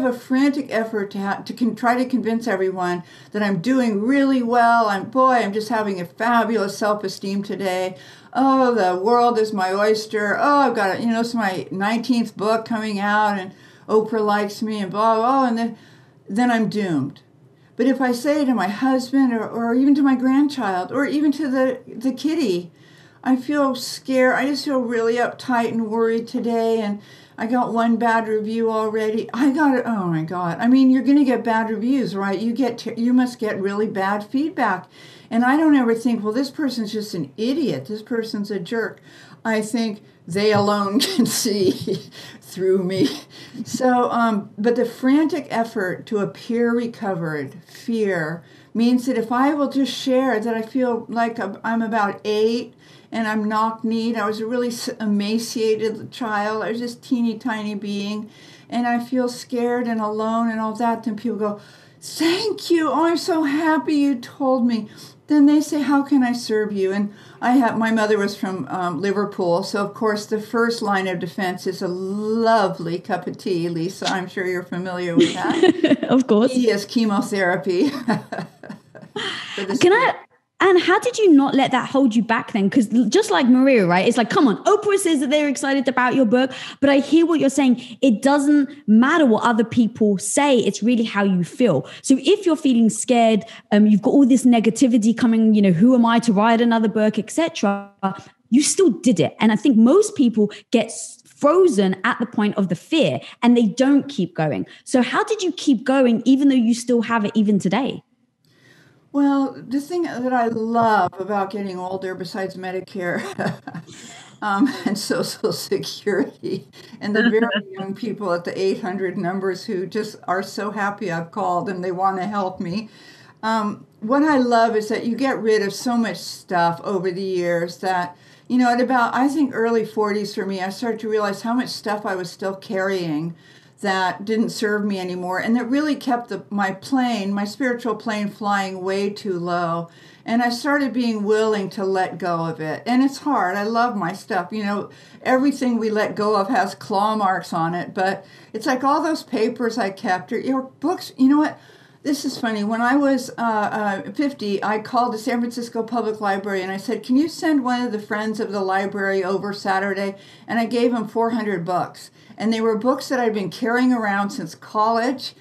a frantic effort to try to convince everyone that I'm doing really well, I'm just having a fabulous self-esteem today. Oh, the world is my oyster. Oh, I've got it's my 19th book coming out, and Oprah likes me, and blah blah. And then I'm doomed. But if I say to my husband, or even to my grandchild, or even to the kitty, I feel scared. I just feel really uptight and worried today, and I got one bad review already. Oh my God. I mean, you're going to get bad reviews, right? You must get really bad feedback. And I don't ever think, well, this person's just an idiot. This person's a jerk. I think they alone can see through me. So, but the frantic effort to appear recovered, fear, means that if I will just share that I feel like I'm about 8 and I'm knock-kneed, I was a really emaciated child, I was just teeny tiny being, and I feel scared and alone and all that, then people go, thank you, oh, I'm so happy you told me. Then they say, how can I serve you? And my mother was from Liverpool, so of course the first line of defense is a lovely cup of tea, Lisa. I'm sure you're familiar with that. Of course. Tea is chemotherapy. And how did you not let that hold you back then? Because just like Maria, right? It's like, come on, Oprah says that they're excited about your book, but I hear what you're saying. It doesn't matter what other people say. It's really how you feel. So if you're feeling scared, you've got all this negativity coming, who am I to write another book, etc. You still did it. And I think most people get frozen at the point of the fear and they don't keep going. So how did you keep going, even though you still have it even today? Well, the thing that I love about getting older, besides Medicare and Social Security, and the very young people at the 800 numbers who just are so happy I've called and they want to help me, what I love is that you get rid of so much stuff over the years that, at about, I think, early 40s for me, I started to realize how much stuff I was still carrying that didn't serve me anymore, and that really kept my spiritual plane, flying way too low. And I started being willing to let go of it. And it's hard. I love my stuff. Everything we let go of has claw marks on it, but it's like all those papers I kept, or your books. You know what? This is funny. When I was 50, I called the San Francisco Public Library and I said, can you send one of the friends of the library over Saturday? And I gave them 400 books. And they were books that I'd been carrying around since college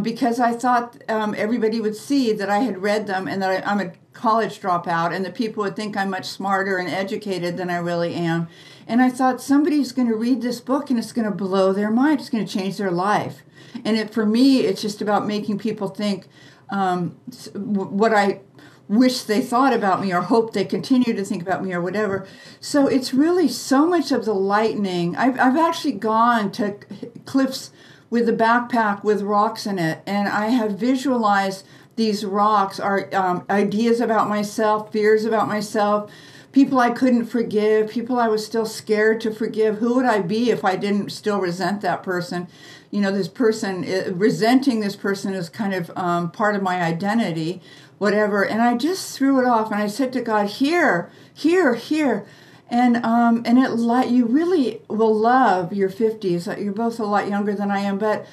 because I thought everybody would see that I had read them and that I'm a college dropout and that people would think I'm much smarter and educated than I really am. And I thought somebody's going to read this book and it's going to blow their mind. It's going to change their life. And for me, it's just about making people think what I wish they thought about me or hope they continue to think about me or whatever. So it's really so much of the lightning. I've actually gone to cliffs with a backpack with rocks in it, and I have visualized these rocks are ideas about myself, fears about myself, people I couldn't forgive, people I was still scared to forgive. Who would I be if I didn't still resent that person? This person, resenting this person is kind of part of my identity, whatever. And I just threw it off and I said to God, here. And you really will love your 50s. You're both a lot younger than I am, but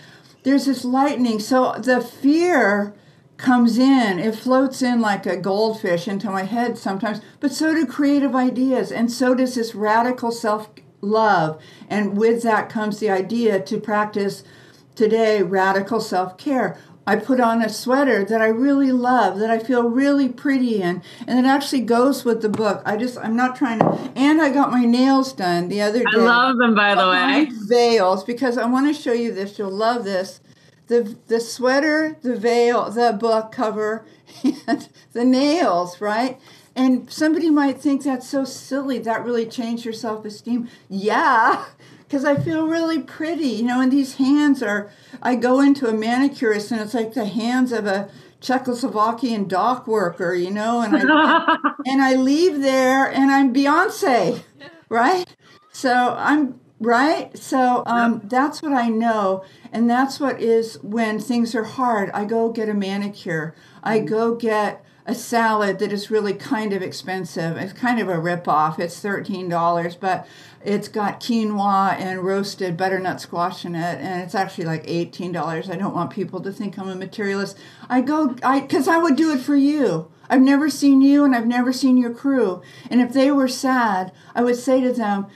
there's this lightning. So the fear comes in, it floats in like a goldfish into my head sometimes, but so do creative ideas. And so does this radical self-love. And with that comes the idea to practice today radical self-care. I put on a sweater that I really love, that I feel really pretty in, and it actually goes with the book. I'm not trying to, and I got my nails done the other day. I love them, by the way. Veils, because I want to show you this. You'll love this. The sweater, the veil, the book cover, and the nails, right? And somebody might think that's so silly. That really changed your self-esteem. Yeah, because I feel really pretty, and these hands I go into a manicurist and it's like the hands of a Czechoslovakian dock worker, and I leave there and I'm Beyonce, right? So that's what I know. And that's what is when things are hard. I go get a manicure. I go get a salad that is really kind of expensive. It's kind of a ripoff. It's $13, but it's got quinoa and roasted butternut squash in it, and it's actually like $18. I don't want people to think I'm a materialist. Because I would do it for you. I've never seen you, and I've never seen your crew. And if they were sad, I would say to them,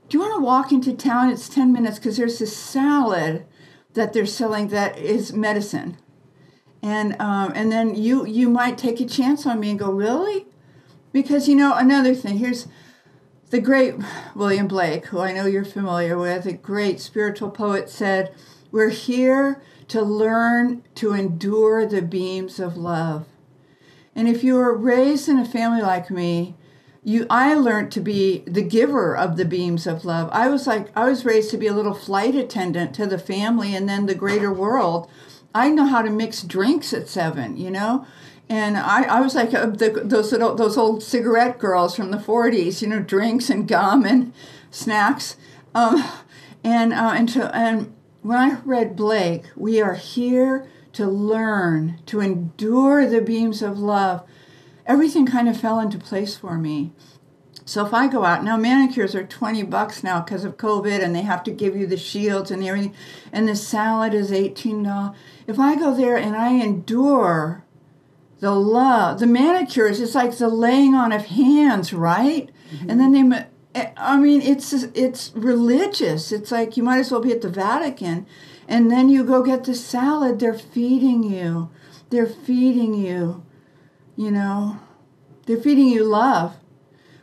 do you want to walk into town? It's 10 minutes because there's this salad that they're selling that is medicine. And then you might take a chance on me and go, really? Because, another thing, here's the great William Blake, who I know you're familiar with, a great spiritual poet, said, we're here to learn to endure the beams of love. And if you were raised in a family like me, I learned to be the giver of the beams of love. I was raised to be a little flight attendant to the family and then the greater world. I know how to mix drinks at 7, and I was like those old cigarette girls from the 40s, drinks and gum and snacks. And when I read Blake, we are here to learn, to endure the beams of love. Everything kind of fell into place for me. So if I go out, now manicures are $20 now because of COVID, and they have to give you the shields and everything, and the salad is $18. If I go there and I endure the love, the manicures, it's like the laying on of hands, right? Mm-hmm. And then it's religious. It's like you might as well be at the Vatican. And then you go get the salad, they're feeding you. They're feeding you. They're feeding you love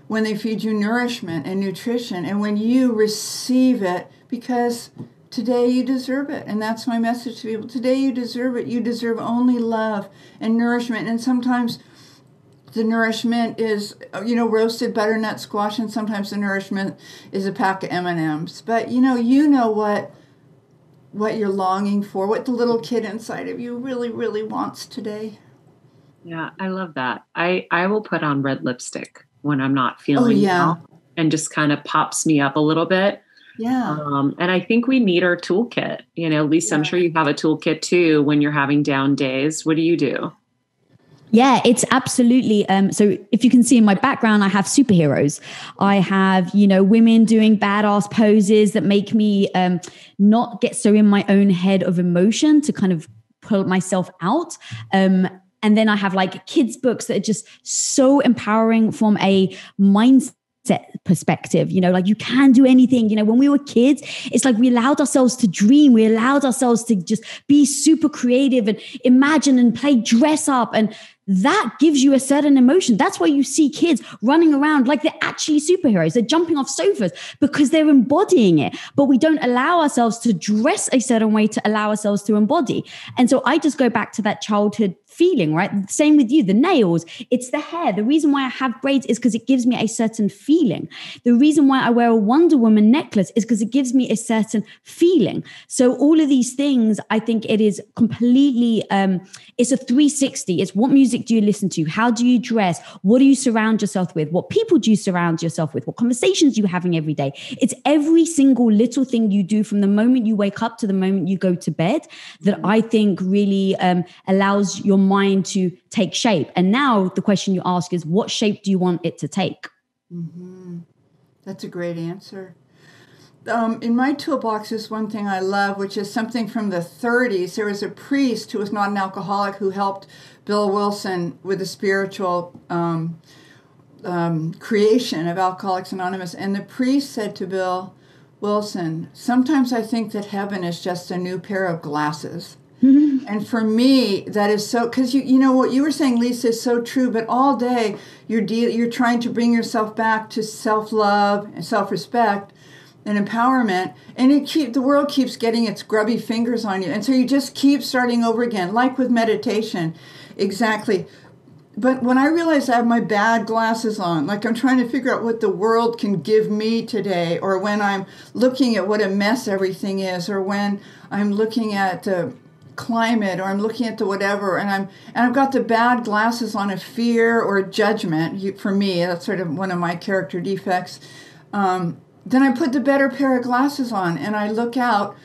when they feed you nourishment and nutrition, and when you receive it, because today you deserve it. And that's my message to people. Today you deserve it. You deserve only love and nourishment. And sometimes the nourishment is, roasted butternut squash, and sometimes the nourishment is a pack of M&Ms. But, you know what you're longing for, what the little kid inside of you really, really wants today. Yeah, I love that. I will put on red lipstick when I'm not feeling well, and just kind of pops me up a little bit. Yeah. And I think we need our toolkit. Lisa, I'm sure you have a toolkit too when you're having down days. What do you do? Yeah, it's absolutely. So if you can see in my background, I have superheroes. I have, women doing badass poses that make me not get so in my own head of emotion to kind of pull myself out. And then I have like kids' books that are just so empowering from a mindset perspective, like you can do anything. When we were kids, it's like we allowed ourselves to dream. We allowed ourselves to just be super creative and imagine and play dress up. And that gives you a certain emotion. That's why you see kids running around like they're actually superheroes. They're jumping off sofas because they're embodying it. But we don't allow ourselves to dress a certain way to allow ourselves to embody. And so I just go back to that childhood feeling, right? Same with you, the nails, it's the hair. The reason why I have braids is because it gives me a certain feeling. The reason why I wear a Wonder Woman necklace is because it gives me a certain feeling. So all of these things, I think it is completely, it's a 360. It's what music do you listen to? How do you dress? What do you surround yourself with? What people do you surround yourself with? What conversations are you having every day? It's every single little thing you do from the moment you wake up to the moment you go to bed that I think really allows your mind to take shape. And now the question you ask is, what shape do you want it to take? Mm-hmm. That's a great answer. In my toolbox is one thing I love, which is something from the 30s. There was a priest who was not an alcoholic who helped Bill Wilson with the spiritual creation of Alcoholics Anonymous. And the priest said to Bill Wilson, "Sometimes I think that heaven is just a new pair of glasses." Mm-hmm. And for me, that is so, because you know what you were saying, Lisa, is so true. But all day you're trying to bring yourself back to self-love and self-respect and empowerment, and the world keeps getting its grubby fingers on you, and so you just keep starting over again, like with meditation, exactly. But when I realize I have my bad glasses on, like I'm trying to figure out what the world can give me today, or when I'm looking at what a mess everything is, or when I'm looking at climate, or I'm looking at the whatever, and I've got the bad glasses on of fear or judgment. For me, that's sort of one of my character defects. Then I put the better pair of glasses on, and I look out.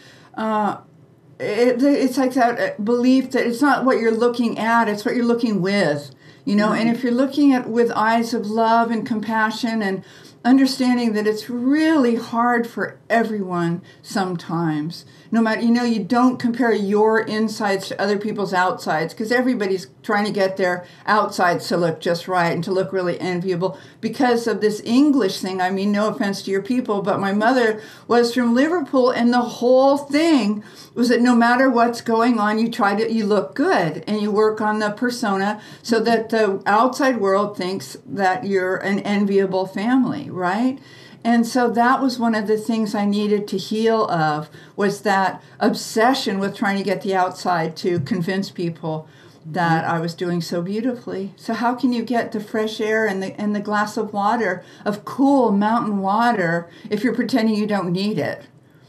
It's like that belief that it's not what you're looking at, it's what you're looking with, Mm-hmm. And if you're looking at with eyes of love and compassion and understanding that it's really hard for everyone sometimes. No matter, you don't compare your insides to other people's outsides, because everybody's trying to get their outsides to look just right and to look really enviable because of this English thing. I mean, no offense to your people, but my mother was from Liverpool, and the whole thing was that no matter what's going on, you look good and you work on the persona so that the outside world thinks that you're an enviable family, right? And so that was one of the things I needed to heal of, was that obsession with trying to get the outside to convince people that I was doing so beautifully. So how can you get the fresh air and the glass of water, of cool mountain water, if you're pretending you don't need it?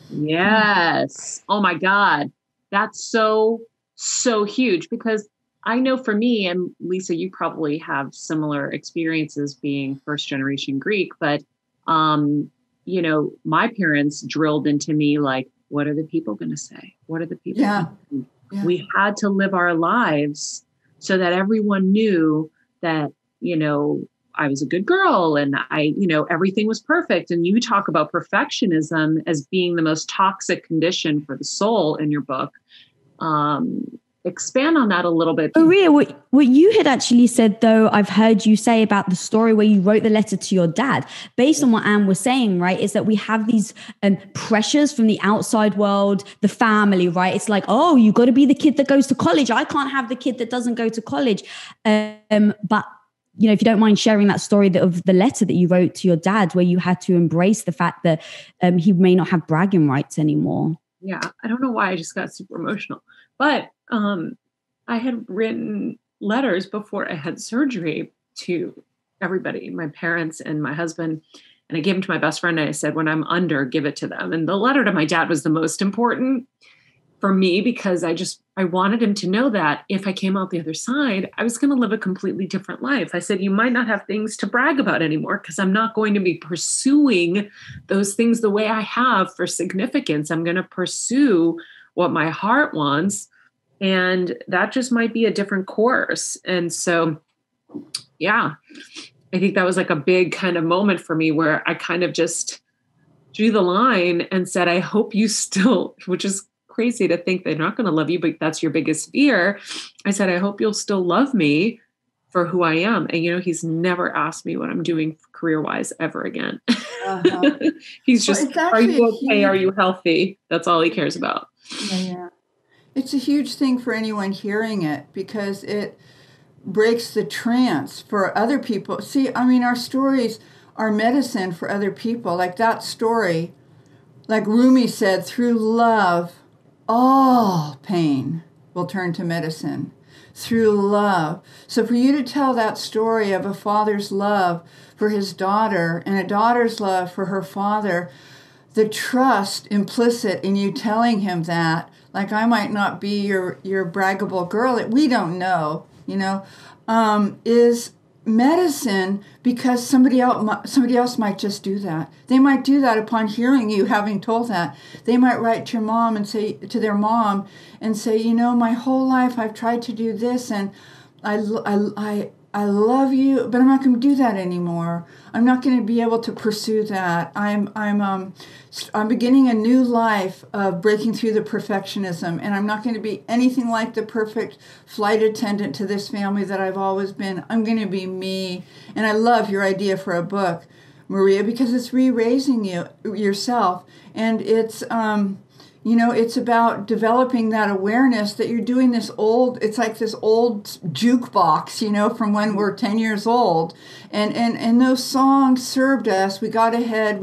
Yes. Oh my God. That's so huge, because I know for me, and Lisa, you probably have similar experiences being first generation Greek, but, my parents drilled into me, like, what are the people going to say? What are the people? Yeah. We had to live our lives so that everyone knew that, I was a good girl and everything was perfect. And you talk about perfectionism as being the most toxic condition for the soul in your book. Expand on that a little bit. Maria, what you had actually said, though, I've heard you say about the story where you wrote the letter to your dad, based on what Anne was saying, right, is that we have these pressures from the outside world, the family, right? It's like, oh, you got to be the kid that goes to college. I can't have the kid that doesn't go to college. But if you don't mind sharing that story of the letter that you wrote to your dad, where you had to embrace the fact that he may not have bragging rights anymore. Yeah, I don't know why I just got super emotional, but I had written letters before I had surgery to everybody, my parents and my husband, and I gave them to my best friend. And I said, when I'm under, give it to them. And the letter to my dad was the most important for me, because I wanted him to know that if I came out the other side, I was going to live a completely different life. I said, you might not have things to brag about anymore, because I'm not going to be pursuing those things the way I have for significance. I'm going to pursue what my heart wants. And that just might be a different course. And so, yeah, I think that was like a big kind of moment for me, where I kind of just drew the line and said, I hope you still, which is crazy to think they're not going to love you, but that's your biggest fear. I said, I hope you'll still love me for who I am. And, he's never asked me what I'm doing career-wise ever again. Uh-huh. He's just, are you okay? Are you healthy? That's all he cares about. Yeah. It's a huge thing for anyone hearing it, because it breaks the trance for other people. See, our stories are medicine for other people. Like that story, like Rumi said, through love, all pain will turn to medicine. Through love. So for you to tell that story of a father's love for his daughter and a daughter's love for her father, the trust implicit in you telling him that, like, I might not be your braggable girl, we don't know, is medicine, because somebody else might just do that. They might do that upon hearing you having told that. They might write to your mom and say to their mom and say, my whole life I've tried to do this, and I love you, but I'm not going to do that anymore. I'm not going to be able to pursue that. I'm beginning a new life of breaking through the perfectionism, and I'm not going to be anything like the perfect flight attendant to this family that I've always been. I'm going to be me. And I love your idea for a book, Maria, because it's re-raising yourself, and it's it's about developing that awareness that you're doing it's like this old jukebox, from when we're 10 years old. And those songs served us. We got ahead.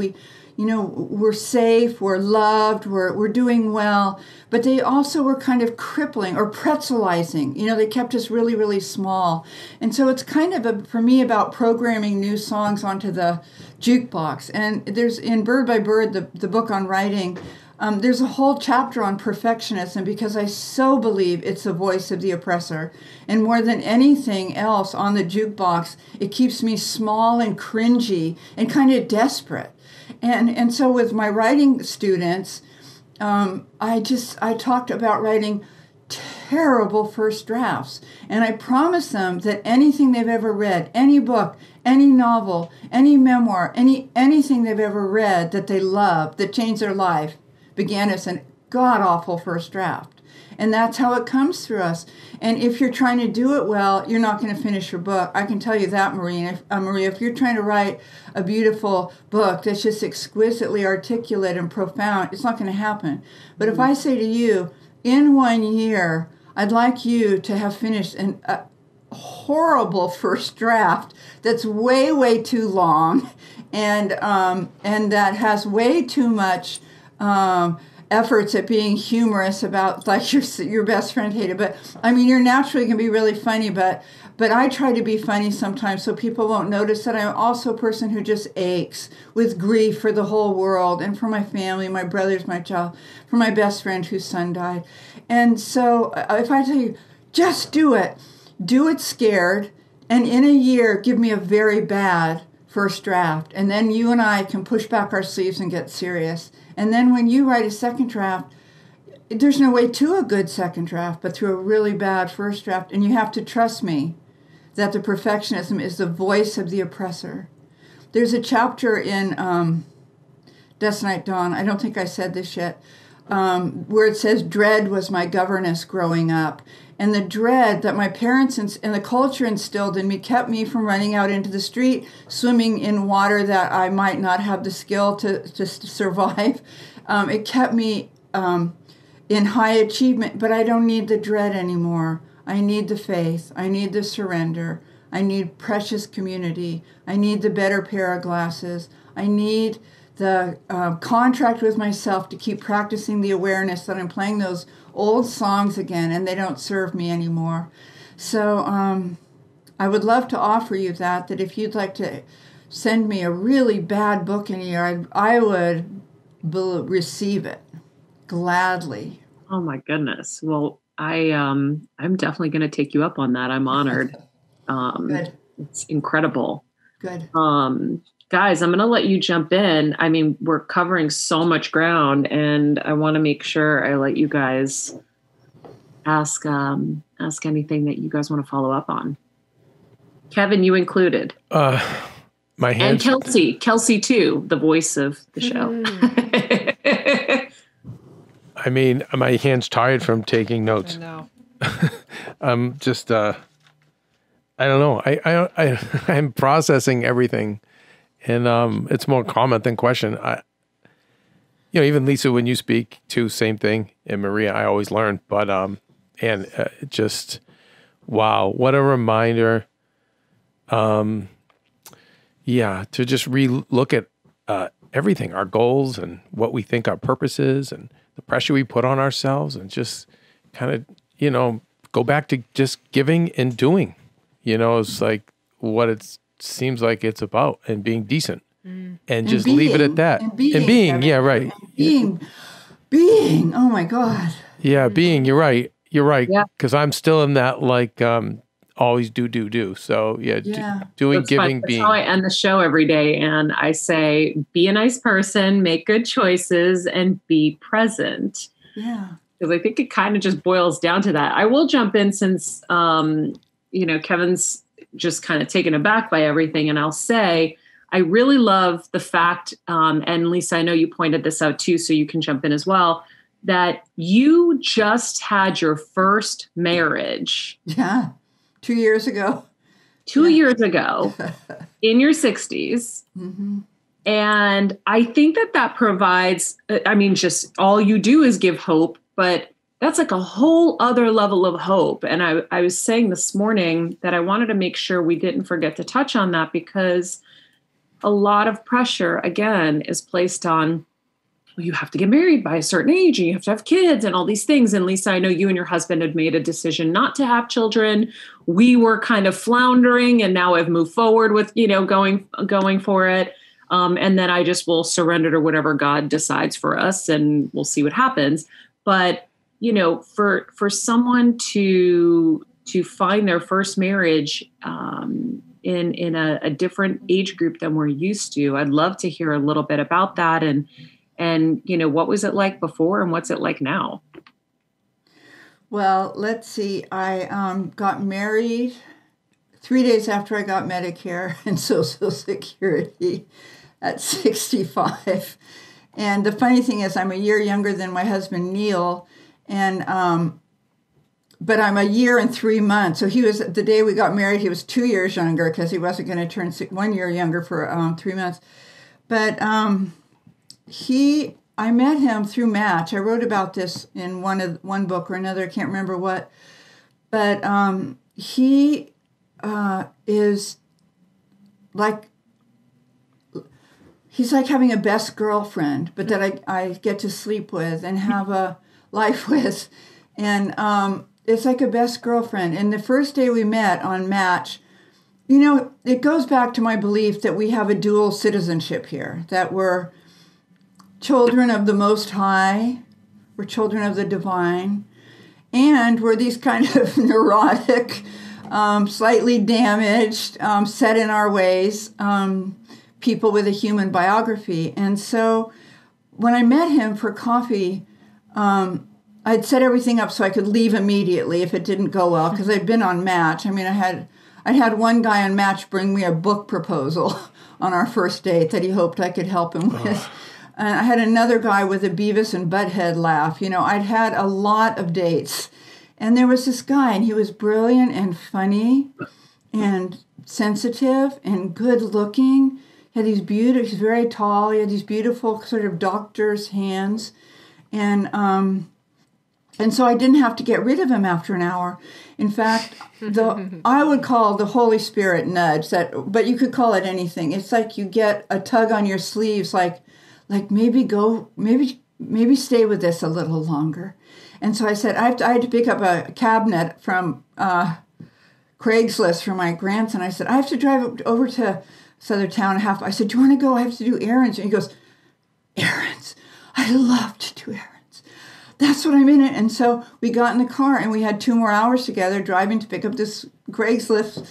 We're safe, we're loved, we're doing well. But they also were kind of crippling or pretzelizing. They kept us really, really small. And so it's kind of, for me, about programming new songs onto the jukebox. And there's, in Bird by Bird, the book on writing, there's a whole chapter on perfectionism, because I so believe it's the voice of the oppressor. And more than anything else on the jukebox, it keeps me small and cringy and kind of desperate. And so with my writing students, I talked about writing terrible first drafts. And I promised them that anything they've ever read, any book, any novel, any memoir, anything they've ever read that they loved, that changed their life, began as a god-awful first draft. And that's how it comes through us. And if you're trying to do it well, you're not going to finish your book. I can tell you that, Maria. If you're trying to write a beautiful book that's just exquisitely articulate and profound, it's not going to happen. But if I say to you, in 1 year, I'd like you to have finished a horrible first draft that's way, way too long, and that has way too much efforts at being humorous about, like your best friend hated. But I mean, you're naturally can be really funny, but I try to be funny sometimes so people won't notice that I'm also a person who just aches with grief for the whole world and for my family, my brothers, my child, for my best friend whose son died. And so if I tell you, just do it scared, and in a year, give me a very bad first draft. And then you and I can push back our sleeves and get serious. And then when you write a second draft, there's no way to a good second draft, but through a really bad first draft. And you have to trust me that the perfectionism is the voice of the oppressor. There's a chapter in Dusk, Dawn, I don't think I said this yet, where it says, dread was my governess growing up. And the dread that my parents and the culture instilled in me kept me from running out into the street, swimming in water that I might not have the skill to survive. It kept me in high achievement, but I don't need the dread anymore. I need the faith. I need the surrender. I need precious community. I need the better pair of glasses. I need the contract with myself to keep practicing the awareness that I'm playing those old songs again and they don't serve me anymore. So I would love to offer you that if you'd like to send me a really bad book in a year, I would receive it gladly. Oh my goodness. Well, I'm definitely going to take you up on that. I'm honored. Good. It's incredible. Good. Guys, I'm going to let you jump in. I mean, we're covering so much ground, and I want to make sure I let you guys ask anything that you guys want to follow up on. Kevin, you included. My hands. And Kelsey too, the voice of the show. I mean, my hand's tired from taking notes. I know. I'm just, I don't know. I'm processing everything. And it's more comment than question. Even Lisa, when you speak too, same thing. And Maria, I always learn. But just wow, what a reminder. To just re-look at everything, our goals and what we think our purpose is, and the pressure we put on ourselves, and just kind of go back to just giving and doing. It's like what it's seems like it's about, and being decent and just leave it at that. And being, yeah, right. Being, oh my God. Yeah, being, you're right. Yeah. Because I'm still in that, like, always do. So doing, that's giving, That's being. how I end the show every day. And I say, be a nice person, make good choices, and be present. Yeah. Because I think it kind of just boils down to that. I will jump in since, Kevin's just kind of taken aback by everything. And I'll say, I really love the fact, and Lisa, I know you pointed this out too, so you can jump in as well, that you just had your first marriage. Yeah. 2 years ago. 2 years ago in your 60s. Mm-hmm. And I think that provides, just all you do is give hope, but that's like a whole other level of hope. And I was saying this morning that I wanted to make sure we didn't forget to touch on that, because a lot of pressure, again, is placed on, well, you have to get married by a certain age and you have to have kids and all these things. And Lisa, I know you and your husband had made a decision not to have children. We were kind of floundering, and now I've moved forward with, going for it. And then I just will surrender to whatever God decides for us, and we'll see what happens. But for someone to find their first marriage in a different age group than we're used to, I'd love to hear a little bit about that, and what was it like before and what's it like now? Well, let's see. I got married 3 days after I got Medicare and Social Security at 65. And the funny thing is, I'm a year younger than my husband, Neil. And, but I'm a year and 3 months. So the day we got married, he was 2 years younger, because he wasn't going to turn 1 year younger for 3 months. But I met him through Match. I wrote about this in one book or another. I can't remember what. But is like, he's like having a best girlfriend, but that I get to sleep with and have a life with. And it's like a best girlfriend. And the first day we met on Match, you know, it goes back to my belief that we have a dual citizenship here, that we're children of the Most High, we're children of the divine, and we're these kind of neurotic, slightly damaged, set in our ways, people with a human biography. And so when I met him for coffee, I'd set everything up so I could leave immediately if it didn't go well, because I'd been on Match. I mean, I'd had one guy on Match bring me a book proposal on our first date that he hoped I could help him with. And I had another guy with a Beavis and Butthead laugh. You know, I'd had a lot of dates. And there was this guy, and he was brilliant and funny and sensitive and good looking. He had these beautiful, he's very tall. He had these beautiful sort of doctor's hands. And so I didn't have to get rid of him after an hour. In fact, I would call the Holy Spirit nudge but you could call it anything. It's like you get a tug on your sleeves, like maybe stay with this a little longer. And so I said, I had to pick up a cabinet from Craigslist for my grandson. I said, I have to drive over to this other town. I said, do you want to go? I have to do errands. And he goes, errands? I love to do errands. That's what I'm in it. And so we got in the car and we had 2 more hours together driving to pick up this Craigslist.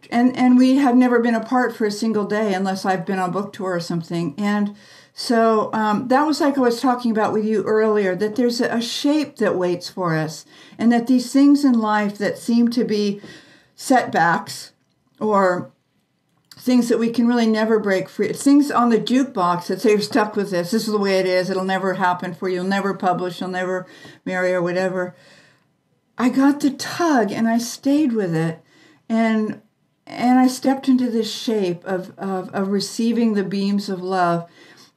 And we have never been apart for a single day unless I've been on book tour or something. And so that was like I was talking about with you earlier, that there's a shape that waits for us, and that these things in life that seem to be setbacks or things that we can really never break free, things on the jukebox that say you're stuck with this is the way it is, it'll never happen for you, you'll never publish, you'll never marry or whatever. I got the tug and I stayed with it, and I stepped into this shape of receiving the beams of love.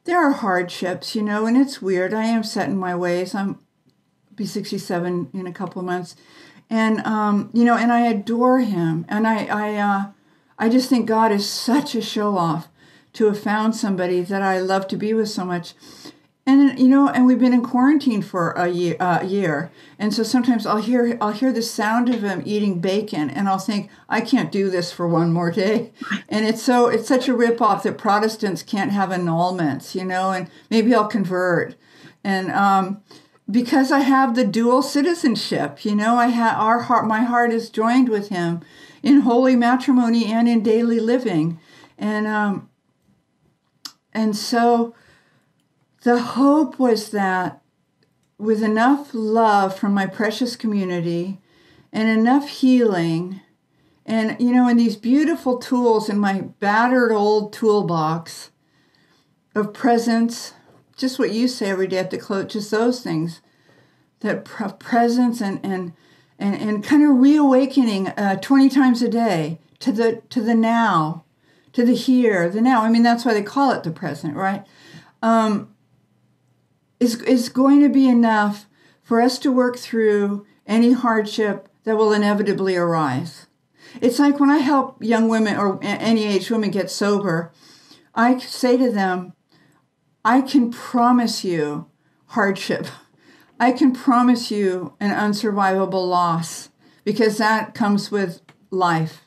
There are hardships, you know, and it's weird. I am set in my ways. I'll be 67 in a couple of months. And, you know, and I adore him. And I just think God is such a show-off to have found somebody that I love to be with so much. And, you know, and we've been in quarantine for a year. And so sometimes I'll hear the sound of him eating bacon, and I'll think, I can't do this for one more day. And it's such a ripoff that Protestants can't have annulments, you know, and maybe I'll convert. And because I have the dual citizenship, you know, my heart is joined with him in holy matrimony and in daily living. And so the hope was that with enough love from my precious community and enough healing and, you know, and these beautiful tools in my battered old toolbox of presence, just what you say every day at the close, just those things, that presence and kind of reawakening 20 times a day to the now, to the here, the now. I mean, that's why they call it the present, right? Is going to be enough for us to work through any hardship that will inevitably arise. It's like when I help young women or any age women get sober, I say to them, I can promise you hardship. I can promise you an unsurvivable loss, because that comes with life.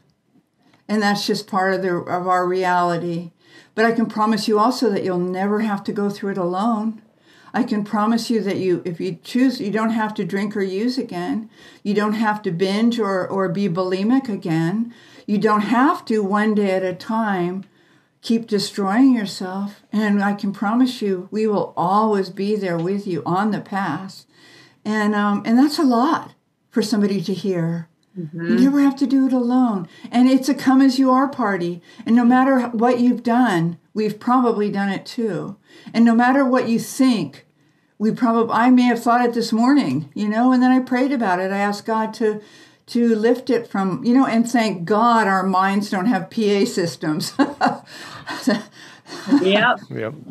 And that's just part of our reality. But I can promise you also that you'll never have to go through it alone. I can promise you that if you choose, you don't have to drink or use again. You don't have to binge or be bulimic again. You don't have to, one day at a time, keep destroying yourself. And I can promise you, we will always be there with you on the path. And that's a lot for somebody to hear. Mm-hmm. You never have to do it alone. And it's a come as you are party. And no matter what you've done, we've probably done it too. And no matter what you think, I may have thought it this morning, you know, and then I prayed about it. I asked God to lift it from, you know, and thank God our minds don't have PA systems. Yep.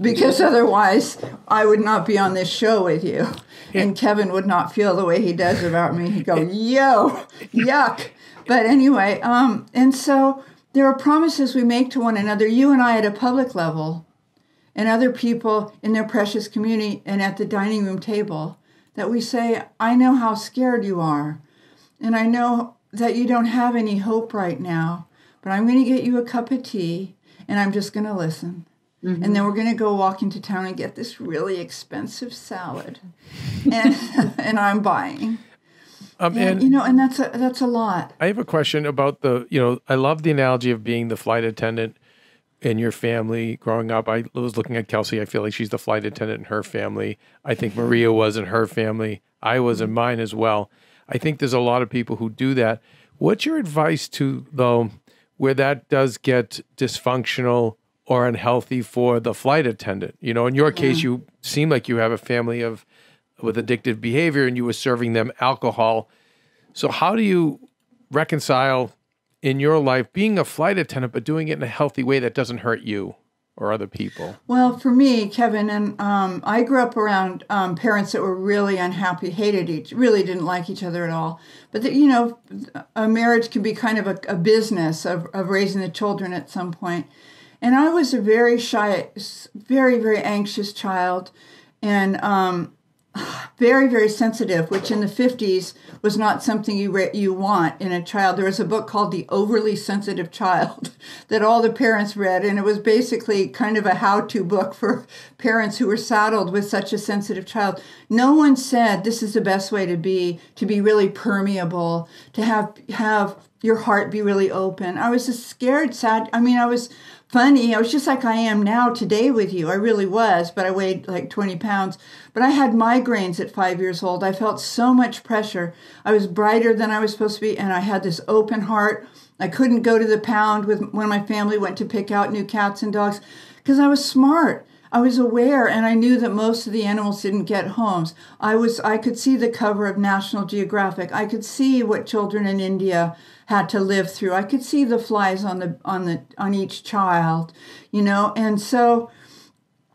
Because otherwise I would not be on this show with you. And Kevin would not feel the way he does about me. He'd go, yo, yuck. But anyway, and so there are promises we make to one another, you and I at a public level. and other people in their precious community and at the dining room table, that we say, I know how scared you are, and I know that you don't have any hope right now, but I'm going to get you a cup of tea, and I'm just going to listen. Mm-hmm. And then we're going to go walk into town and get this really expensive salad, and I'm buying. And that's a lot. I have a question about I love the analogy of being the flight attendant in your family growing up. I was looking at Kelsey. I feel like she's the flight attendant in her family. I think Maria was in her family. I was in mine as well. I think there's a lot of people who do that. What's your advice though, where that does get dysfunctional or unhealthy for the flight attendant? In your case, you seem like you have a family with addictive behavior and you were serving them alcohol. So how do you reconcile in your life being a flight attendant, but doing it in a healthy way that doesn't hurt you or other people? Well, for me, Kevin, and I grew up around parents that were really unhappy, really didn't like each other at all. But a marriage can be kind of a business of raising the children at some point. And I was a very shy, very, very anxious child, and very, very sensitive, which in the 50s was not something you want in a child. There was a book called The Overly Sensitive Child that all the parents read, and it was basically kind of a how-to book for parents who were saddled with such a sensitive child. No one said this is the best way to be really permeable, to have your heart be really open. I was a scared, sad, I was funny. I was just like I am now today with you. I really was, but I weighed like 20 pounds. But I had migraines at 5 years old. I felt so much pressure. I was brighter than I was supposed to be, and I had this open heart. I couldn't go to the pound when my family went to pick out new cats and dogs because I was smart. I was aware, and I knew that most of the animals didn't get homes. I could see the cover of National Geographic. I could see what children in India had to live through. I could see the flies on each child, and so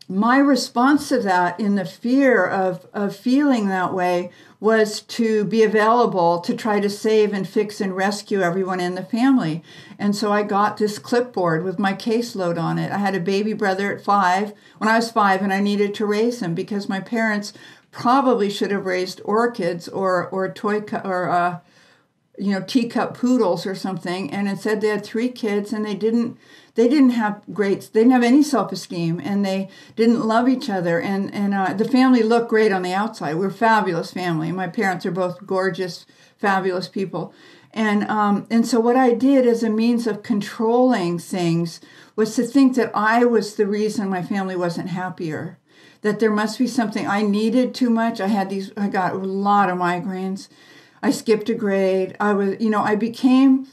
my response to that, in the fear of feeling that way, was to be available to try to save and fix and rescue everyone in the family. And so I got this clipboard with my caseload on it. I had a baby brother when I was 5, and I needed to raise him because my parents probably should have raised orchids or teacup poodles or something. And instead they had 3 kids, and they didn't have any self-esteem, and they didn't love each other. And the family looked great on the outside. We're a fabulous family. My parents are both gorgeous, fabulous people. And so what I did as a means of controlling things was to think that I was the reason my family wasn't happier, that there must be something I needed too much. I got a lot of migraines. I skipped a grade. I became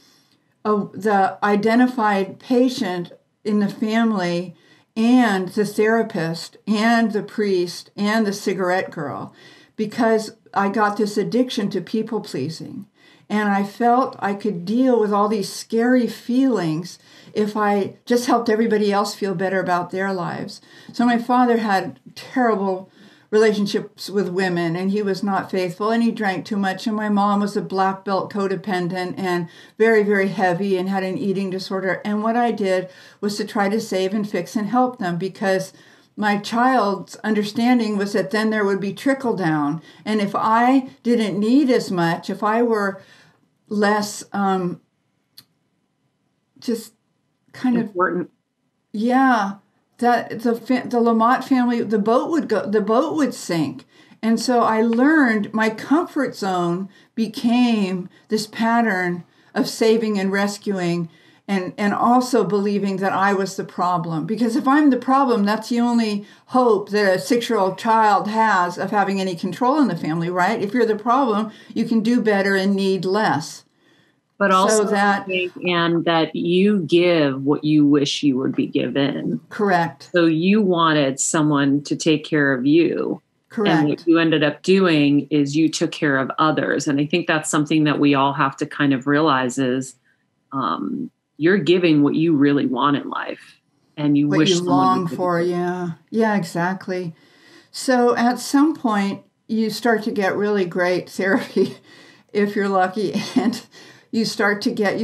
the identified patient in the family, and the therapist, and the priest, and the cigarette girl, because I got this addiction to people pleasing. And I felt I could deal with all these scary feelings if I just helped everybody else feel better about their lives. So my father had terrible relationships with women, and he was not faithful, and he drank too much, and my mom was a black belt codependent and very, very heavy and had an eating disorder. And what I did was to try to save and fix and help them, because my child's understanding was that then there would be trickle down. And if I didn't need as much, if I were less just kind important. That the Lamott family, the boat would sink. And so I learned my comfort zone became this pattern of saving and rescuing, and also believing that I was the problem. Because if I'm the problem, that's the only hope that a 6-year-old child has of having any control in the family, right? If you're the problem, you can do better and need less. But also that you give what you wish you would be given. Correct. So you wanted someone to take care of you. Correct. And what you ended up doing is you took care of others. And I think that's something that we all have to kind of realize is you're giving what you really want in life. And you wish you long for. Yeah, exactly. So at some point, you start to get really great therapy if you're lucky. And you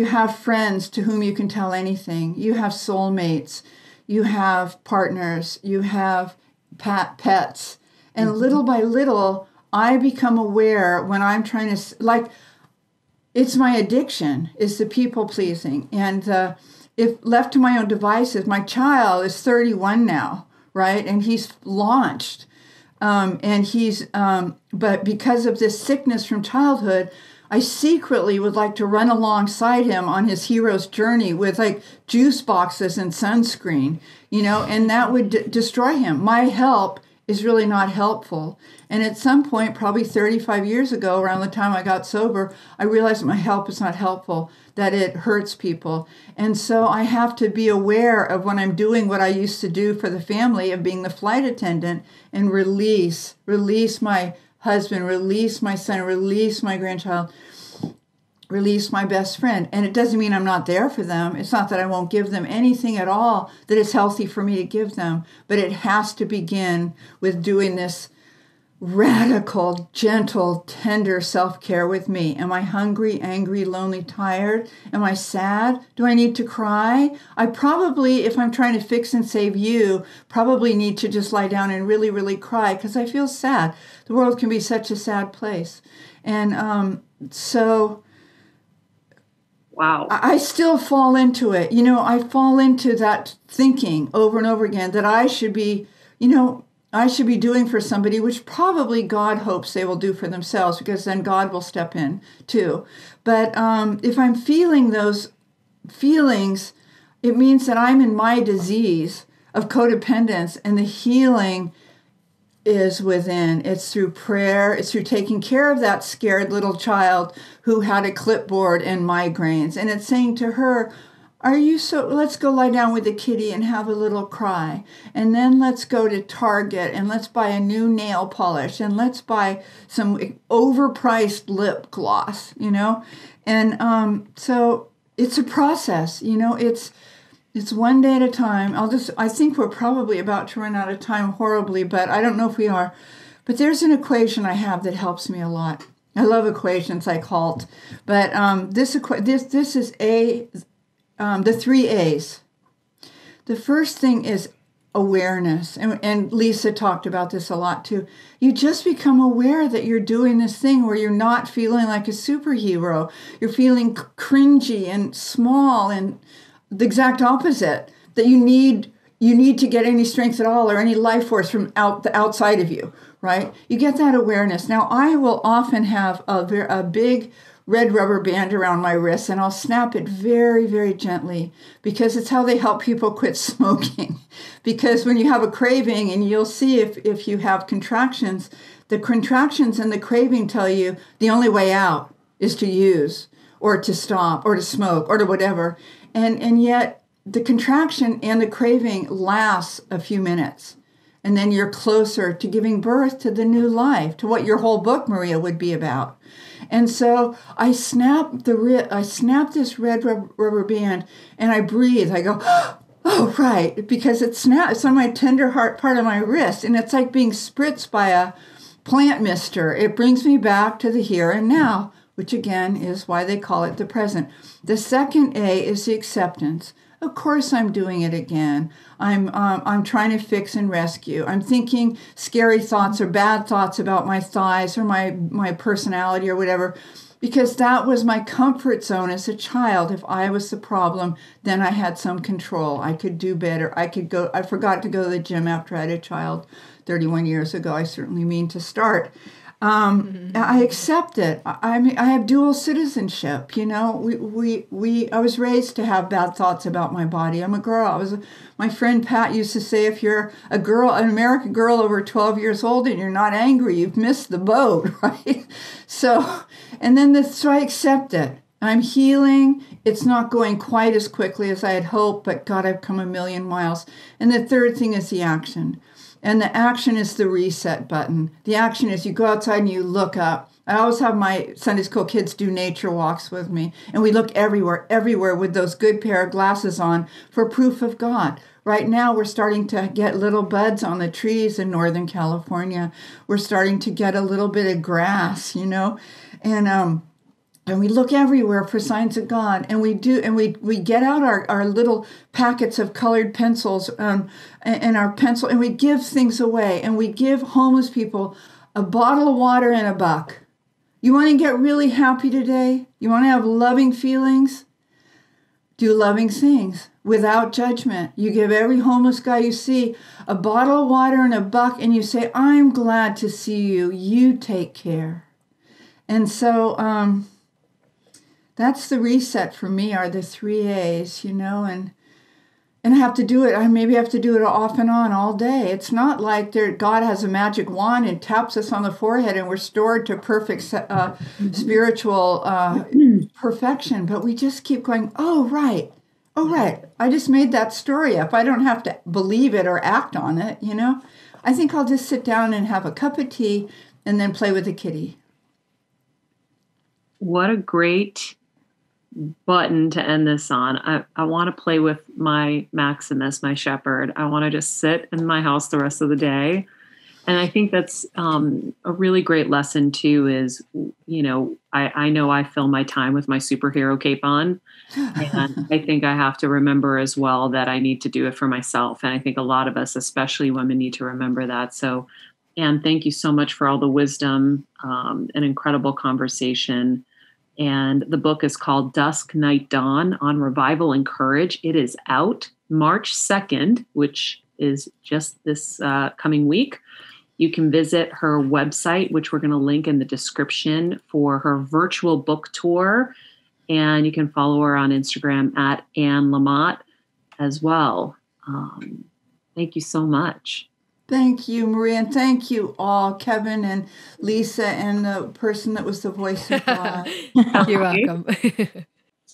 have friends to whom you can tell anything. You have soulmates. you have partners, you have pets. And little by little, I become aware when I'm trying to, like, it's my addiction, is the people pleasing. And if left to my own devices, my child is 31 now, right? And he's launched. But because of this sickness from childhood, I secretly would like to run alongside him on his hero's journey with like juice boxes and sunscreen, and that would destroy him. My help is really not helpful. And at some point, probably 35 years ago, around the time I got sober, I realized my help is not helpful, that it hurts people. And so I have to be aware of when I'm doing what I used to do for the family of being the flight attendant and release my husband, release my son, release my grandchild, release my best friend. And it doesn't mean I'm not there for them. It's not that I won't give them anything at all that is healthy for me to give them, but it has to begin with doing this radical, gentle, tender self-care with me. Am I hungry, angry, lonely, tired? Am I sad? Do I need to cry? I probably, if I'm trying to fix and save you, probably need to just lie down and really, really cry because I feel sad. The world can be such a sad place. And so... Wow. I still fall into it. I fall into that thinking over and over again that I should be doing for somebody, which probably God hopes they will do for themselves, because then God will step in too. But if I'm feeling those feelings, it means that I'm in my disease of codependence, and the healing is within. It's through prayer. It's through taking care of that scared little child who had a clipboard and migraines. And it's saying to her, let's go lie down with the kitty and have a little cry. And then let's go to Target and let's buy a new nail polish and let's buy some overpriced lip gloss, And so it's a process, It's one day at a time. I think we're probably about to run out of time horribly, but I don't know if we are. But there's an equation I have that helps me a lot. I love equations like HALT. But this is the 3 A's. The first thing is awareness. And Lisa talked about this a lot too. You just become aware that you're doing this thing where you're not feeling like a superhero. You're feeling cringy and small and the exact opposite, that you need to get any strength at all or any life force from the outside of you, right? You get that awareness. Now, I will often have a big red rubber band around my wrist, and I'll snap it very, very gently, because it's how they help people quit smoking. Because when you have a craving, and you'll see if you have contractions, the contractions and the craving tell you the only way out is to use or to stop or to smoke or to whatever. And yet the contraction and the craving lasts a few minutes. And then you're closer to giving birth to the new life, to what your whole book, Maria, would be about. And so I snap this red rubber band and I breathe. I go, oh, right, because it's on my tender heart part of my wrist. And it's like being spritzed by a plant mister. It brings me back to the here and now, which again is why they call it the present. The second A is the acceptance. Of course I'm doing it again. I'm trying to fix and rescue. I'm thinking scary thoughts or bad thoughts about my thighs or my personality or whatever, because that was my comfort zone as a child. If I was the problem, then I had some control. I could do better. I forgot to go to the gym after I had a child 31 years ago. I certainly mean to start. I accept it. I have dual citizenship. I was raised to have bad thoughts about my body. I'm a girl. My friend Pat used to say, if you're an American girl over 12 years old and you're not angry, you've missed the boat, right? So I accept it. I'm healing. It's not going quite as quickly as I had hoped, but God, I've come a million miles. And the third thing is the action. And the action is the reset button. The action is you go outside and you look up. I always have my Sunday school kids do nature walks with me. And we look everywhere with those good pair of glasses on for proof of God. Right now, we're starting to get little buds on the trees in Northern California. We're starting to get a little bit of grass, And And we look everywhere for signs of God, and we get out our little packets of colored pencils and our pencil, and we give things away, and we give homeless people a bottle of water and $1. You want to get really happy today? You want to have loving feelings? Do loving things without judgment. You give every homeless guy you see a bottle of water and $1, and you say, I'm glad to see you. You take care. And so, that's the reset for me, are the 3 A's, and I have to do it. I maybe have to do it off and on all day. It's not like God has a magic wand and taps us on the forehead and we're restored to perfect spiritual perfection. But we just keep going, oh, right. I just made that story up. I don't have to believe it or act on it, I think I'll just sit down and have a cup of tea and then play with the kitty. What a great button to end this on. I want to play with my Maximus, my shepherd. I want to just sit in my house the rest of the day. And I think that's a really great lesson too, is, I know I fill my time with my superhero cape on. And I think I have to remember as well that I need to do it for myself. And I think a lot of us, especially women, need to remember that. So, Anne, thank you so much for all the wisdom, an incredible conversation. And the book is called Dusk, Night, Dawn on Revival and Courage. It is out March 2nd, which is just this coming week. You can visit her website, which we're going to link in the description, for her virtual book tour. And you can follow her on Instagram at Anne Lamott as well. Thank you so much. Thank you, Maria, and thank you all, Kevin and Lisa and the person that was the voice of God. You're welcome.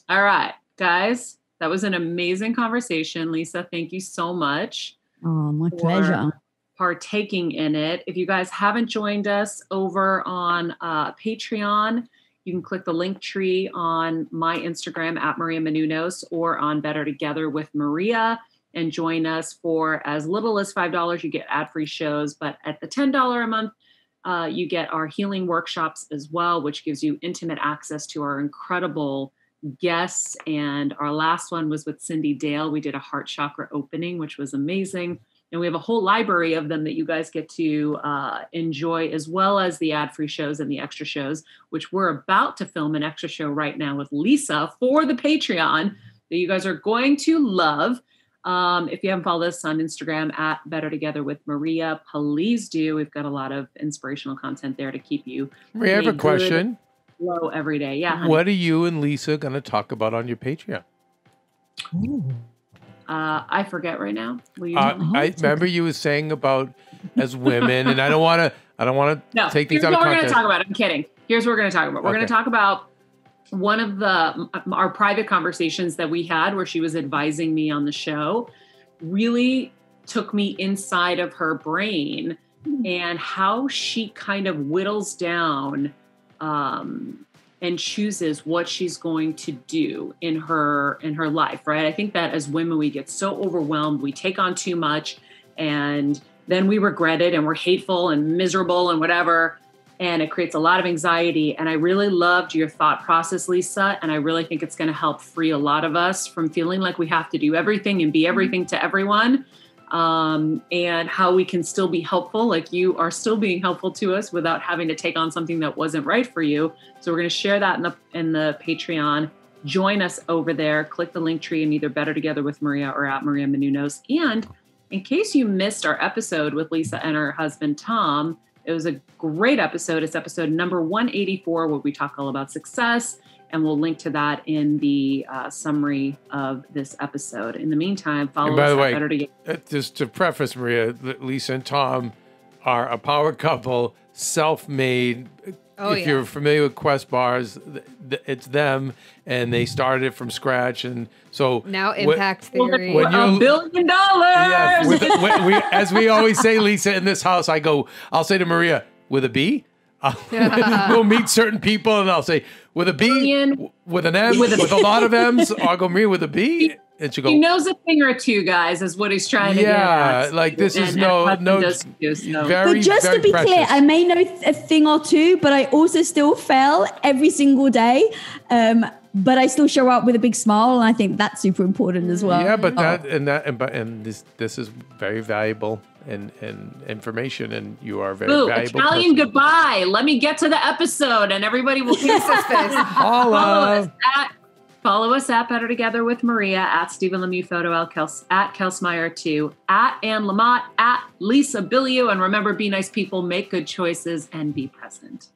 All right, guys, that was an amazing conversation. Lisa, thank you so much. Oh, my pleasure. Partaking in it. If you guys haven't joined us over on Patreon, you can click the link tree on my Instagram at Maria Menounos or on Better Together with Maria, and join us for as little as $5. You get ad-free shows, but at the $10 a month, you get our healing workshops as well, which gives you intimate access to our incredible guests. And our last one was with Cindy Dale. We did a heart chakra opening, which was amazing. And we have a whole library of them that you guys get to enjoy, as well as the ad-free shows and the extra shows, which we're about to film an extra show right now with Lisa for the Patreon that you guys are going to love. If you haven't followed us on Instagram at Better Together with Maria, please do. We've got a lot of inspirational content there to keep you. Maria, I have a question. Flow every day. Yeah. Honey. What are you and Lisa going to talk about on your Patreon? I forget right now. I remember you were saying about as women, and I don't want to take things out of context. Here's what we're going to talk about. I'm kidding. Here's what we're going to talk about. We're going to talk about one of our private conversations that we had where she was advising me on the show. Really took me inside of her brain and how she kind of whittles down and chooses what she's going to do in her life, right? I think that as women, we get so overwhelmed, we take on too much, and then we regret it, and we're hateful and miserable and whatever, and it creates a lot of anxiety. And I really loved your thought process, Lisa, and I really think it's going to help free a lot of us from feeling like we have to do everything and be everything to everyone, and how we can still be helpful, like you are still being helpful to us without having to take on something that wasn't right for you. So we're going to share that in the Patreon. Join us over there. Click the link tree and either Better Together with Maria or at Maria Menounos. And in case you missed our episode with Lisa and her husband, Tom, it was a great episode. It's episode number 184, where we talk all about success. And we'll link to that in the summary of this episode. In the meantime, follow us at Better Together. Just to preface, Maria, Lisa and Tom are a power couple, self-made. If you're familiar with Quest bars, it's them, and they started it from scratch. And so now Impact Theory, when $1 billion. Yes, as we always say, Lisa, in this house, I'll say to Maria, with a B. We'll meet certain people, and I'll say with a B, with an M, with a lot of M's. I'll go Maria with a B. and she'll go, he knows a thing or two, guys, is what he's trying to get at. Yeah, like this is no, But just to be precious. clear, I may know a thing or two, but I also still fail every single day. But I still show up with a big smile, and I think that's super important as well. Yeah, but this is very valuable and information, and you are very valuable. Italian person. Goodbye. Let me get to the episode, and everybody will kiss his face. Follow us at Better Together with Maria, at Stephen Lemieux Photo, at Kelsmeyer 2, at Anne Lamott, at Lisa Bilyeu, and remember, be nice people, make good choices, and be present.